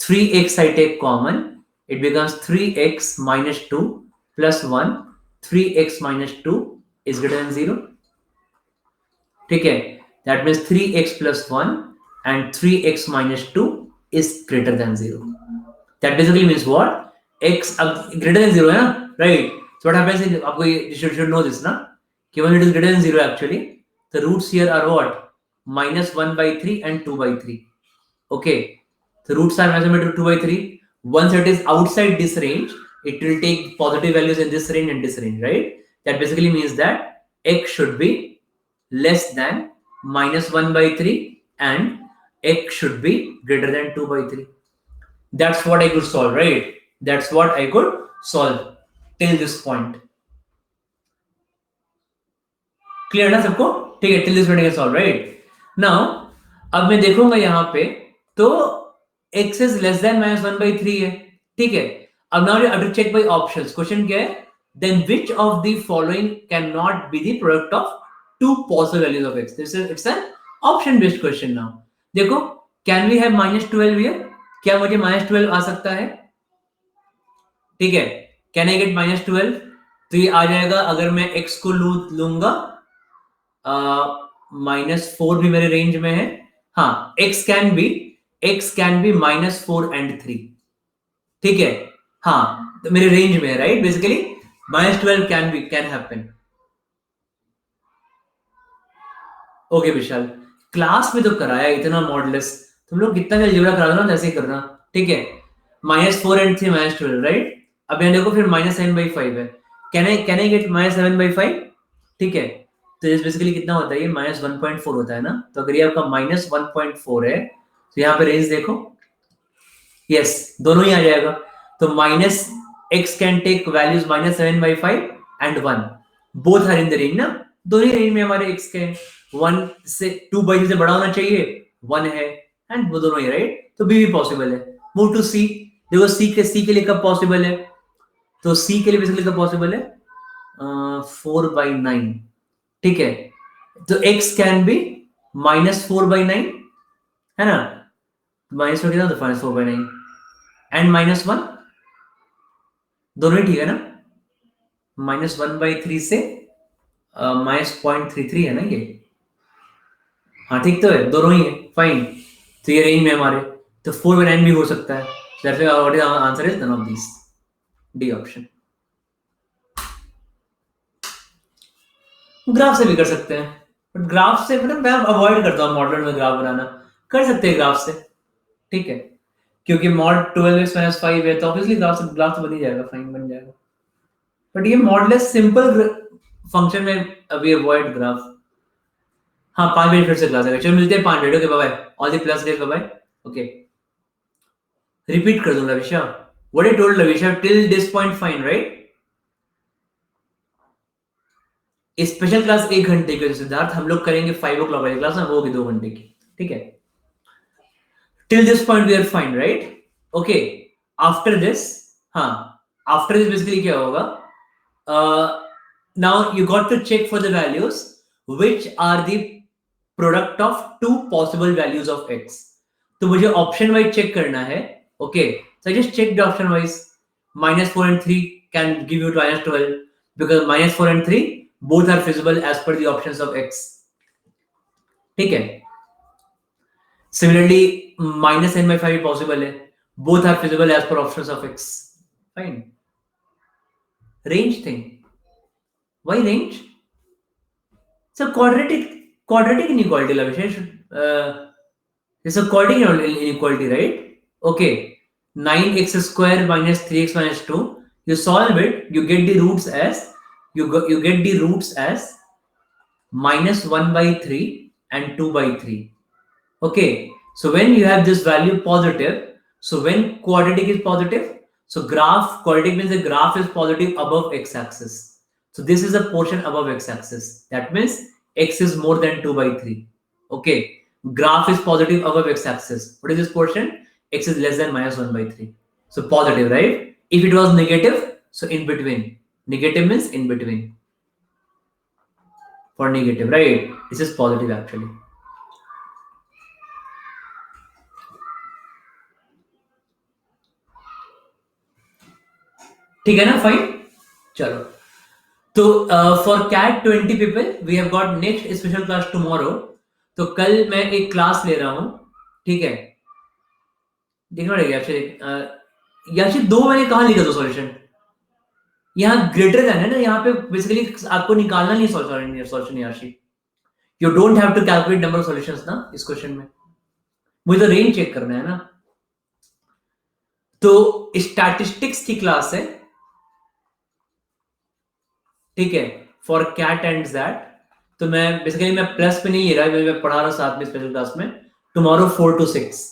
A: 3x I take common, it becomes 3x minus 2 plus 1. 3x minus 2 is greater than 0. Okay, that means 3x plus 1 and 3x minus 2 is greater than 0. That basically means what? X greater than 0 है ना, right? So what happens is, आपको you should know this ना, कि when it is greater than 0 actually, the roots here are what? Minus 1 by 3 and 2 by 3. Okay, the roots are minus 2 by 3. Once it is outside this range, it will take positive values in this range and this range, right? That basically means that x should be less than minus 1 by 3 and x should be greater than 2 by 3. That's what I could solve, right? That's what I could solve till this point. Clear ना सबको? ठीक है, till this point I can solve, right? Now, अब मैं देखूंगा यहाँ पे, तो x is less than minus 1 by 3 है, ठीक है? अब now I have to check by options. Question क्या है? then which of the following cannot be the product of two possible values of x? It's an option based question now. देखो, can we have -12 here? क्या मुझे -12 आ सकता है? ठीक है, can I get -12? तो ये आ जाएगा अगर मैं x को लूंगा, -4 भी मेरे रेंज में है. हाँ, x कैन बी -4 and 3. ठीक है, हाँ, तो मेरे रेंज में है, right? Basically -12 can happen. Okay Vishal, class में तो कराया इतना मॉडलेस, तुम लोग कितना भी अलजेब्रा करा दो ना, ऐसे ही करना. ठीक है, -4 and 3 -12, राइट? अब यहाँ देखो, फिर -7/5 है. Can I get -7/5? ठीक है, तो ये बेसिकली कितना होता है? ये -1.4 होता है ना. तो अगर ये आपका -1.4 है, तो यहाँ पे रेंज देखो, यस, दोनों ही आ जाएगा. तो -x can take values -7/5 and 1, both are in the range ना. दोनों ही रेंज में हमारे x के 1 से 2/3 से बड़ा होना चाहिए, 1 है, एंड वो दोनों ही, राइट? तो b भी पॉसिबल है. Move to c. देखो c के लिए कब पॉसिबल है? तो c के लिए बेसिकली कब पॉसिबल है? 4/9. ठीक है, तो x कैन बी -4/9, है ना? -4 कितना था? 4/9 एंड -1, दोनों ही ठीक है ना? -1/3 से -0.33 है ना ये. हाँ, ठीक तो है, दोनों ही है, फाइन. तो ये रेंज में हमारे, तो 4/9 भी हो सकता है. Answer is none of these. D option. Graph से भी कर सकते हैं, बट ग्राफ से मतलब मैं अवॉइड करता हूँ मॉडल में ग्राफ बनाना. कर सकते हैं ग्राफ से, ठीक है, क्योंकि मॉड 12x-5 है, तो ऑब्वियसली ग्राफ तो बन ही जाएगा, फाइन बन जाएगा. बट ये मॉडलेस सिंपल फंक्शन में अभी अवॉइड ग्राफ. हाँ, 5 बजे फिर से क्लास है. चलो मिलते हैं 5 बजे. Okay, bye bye. All the plus days, bye bye. Okay, repeat कर दूं Lavisha. What I told Lavisha till this point, fine, right? Special class 1 घंटे की, सिद्धार्थ हम लोग करेंगे 5 o'clock वाली क्लास ना, वो होगी 2 घंटे की. ठीक है, till this point we are fine, right? Okay, after this, हाँ, आफ्टर दिस बेसिकली क्या होगा? Now you got to check for the values which are the product of two possible values of x. तो मुझे option wise check करना है. Okay, so I just check the option wise. -4 and 3 can give you -12 because -4 and 3 both are feasible as per the options of x. ठीक है, similarly -n/5 possible है, both are feasible as per options of x. Fine. Range thing. Why range? So quadratic inequality, it's a quadratic inequality, right? Okay, 9x square minus 3x minus 2. You solve it, you get the roots as -1/3 and 2/3. Okay, so when you have this value positive, so when quadratic is positive, so quadratic means the graph is positive above x-axis. So this is a portion above x-axis. That means x is more than 2/3. Okay, graph is positive above x-axis. What is this portion? X is less than -1/3. So positive, right? If it was negative, so in between. Negative means in between. For negative, right? This is positive actually. ठीक है ना? Fine. चलो, तो for CAT 20 people we have got next special class tomorrow. तो कल मैं एक class ले रहा हूं, ठीक है? देखना पड़ेगा एक्चुअली 2 मैंने कहां लिखा? 2 सॉल्यूशन यहाँ ग्रेटर देन है ना, यहाँ पे बेसिकली आपको निकालना नहीं सॉल्यूशन याशी. You don't have to calculate number of solutions ना इस क्वेश्चन में, मुझे तो रेंज चेक करना है ना. तो स्टैटिस्टिक्स की क्लास है, ठीक है, फॉर कैट एंड ज़ैट. तो मैं बेसिकली मैं प्लस पे नहीं ले रहा, मैं पढ़ा रहा हूं साथ में स्पेशल क्लास में टुमारो 4 to 6.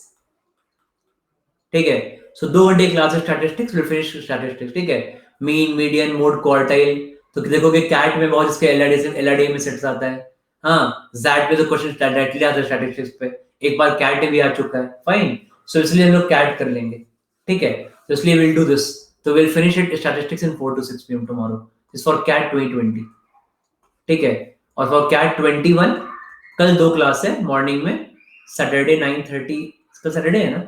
A: ठीक है, सो 2 घंटे क्लास है स्टैटिस्टिक्स, विल फिनिश स्टैटिस्टिक्स. ठीक है, मीन, मीडियन, मोड, क्वार्टाइल. तो देखोगे कैट में बहुत इसके एलआईडी में सेट्स आता है. हाँ, ज़ैट पे तो क्वेश्चन डायरेक्टली आता है स्टैटिस्टिक्स पे. एक बार कैट भी आ चुका है, फाइन. सो इसलिए हम लोग कैट कर लेंगे, ठीक है? तो इसलिए विल डू दिस. तो will finish it statistics in 4 to 6 PM tomorrow. Is for CAT 2020, ठीक है। और फॉर कैट 21 कल 2 क्लास है मॉर्निंग में, सैटरडे 9:30, कल सैटरडे है ना,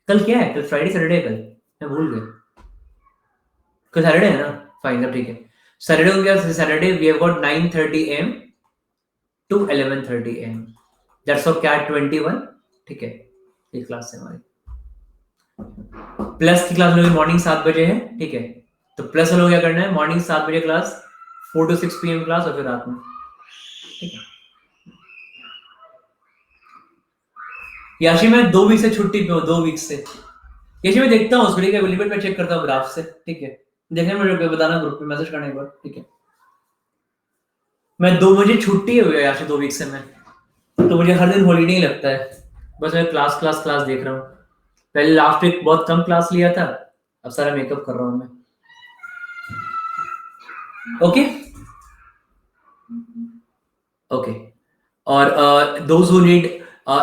A: कल क्या है, कल फ्राइडे सैटरडे कल मैं भूल गया, कल सैटरडे है ना, फाइन, ठीक है। सैटरडे को क्या, Saturday we have got 9:30 AM to 11:30 AM, that's for CAT 21, ठीक है। ये क्लास है हमारी, प्लस की क्लास लोग मॉर्निंग 7 बजे है, ठीक है। तो प्लस वालों को क्या करना है, मॉर्निंग 7 बजे क्लास, 4 to 6 PM क्लास, और फिर रात में, ठीक है। याशी मैं 2 वीक से छुट्टी पे हूँ, 2 वीक से। याशी मैं देखता हूँ उसको, ठीक है, लिमिट में चेक करता हूँ ग्राफ से, ठीक है। देखने मुझे बताना, ग्रुप पे मैसेज करना एक बार, ठीक है। मैं 2 बजे छुट्टी हुई है याशी 2 वीक से मैं, तो मुझे हर दिन हॉलीडे ही लगता है, बस मैं क्लास क्लास क्लास देख रहा हूँ। पहले लास्ट वीक बहुत कम क्लास लिया था, अब सारा मेकअप कर रहा हूँ मैं, ओके ओके। और those who need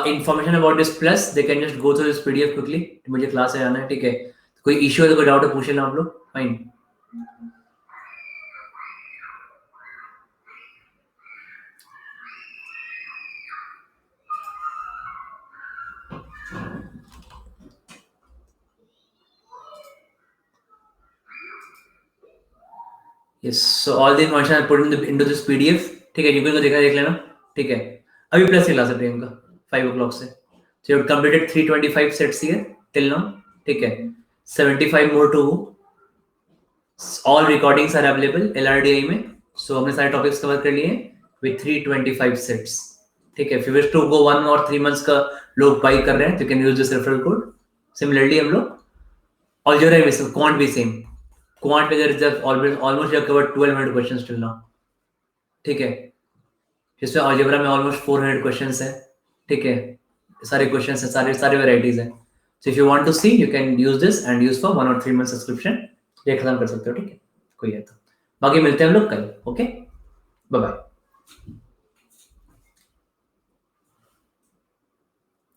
A: information about this plus, they can just go through this PDF quickly. मुझे क्लास से जाना है, ठीक है। कोई इश्यू है तो कोई डाउट है पूछ लेना आप लोग, fine. Yes, so all the information I put into this PDF, ठीक है, जिनको देखा देख लेना, ठीक है। अभी प्लस की क्लास है प्रियंका 5 o'clock से, so you have completed 325 sets here till now, ठीक है। 75 more to all recordings are available LRDI में, so हमने सारे टॉपिक्स कवर कर लिए with 325 sets, ठीक है। if you wish to go 1 or 3 months का लोग बाई कर रहे हैं, you can use this referral code। Similarly हम लोग algebra में quant भी same, quant में there is almost you have covered 1200 questions till now, ठीक है। जिसमें अलजेब्रा में ऑलमोस्ट 400 क्वेश्चंस है, ठीक है। सारे क्वेश्चंस है, सारे सारे वेराइटीज है। So if you want to see you can use this and use for 1 or 3 month subscription, ये खत्म कर सकते हो, ठीक है। कोई है तो बाकी मिलते हैं हम लोग कल, ओके, बाय बाय।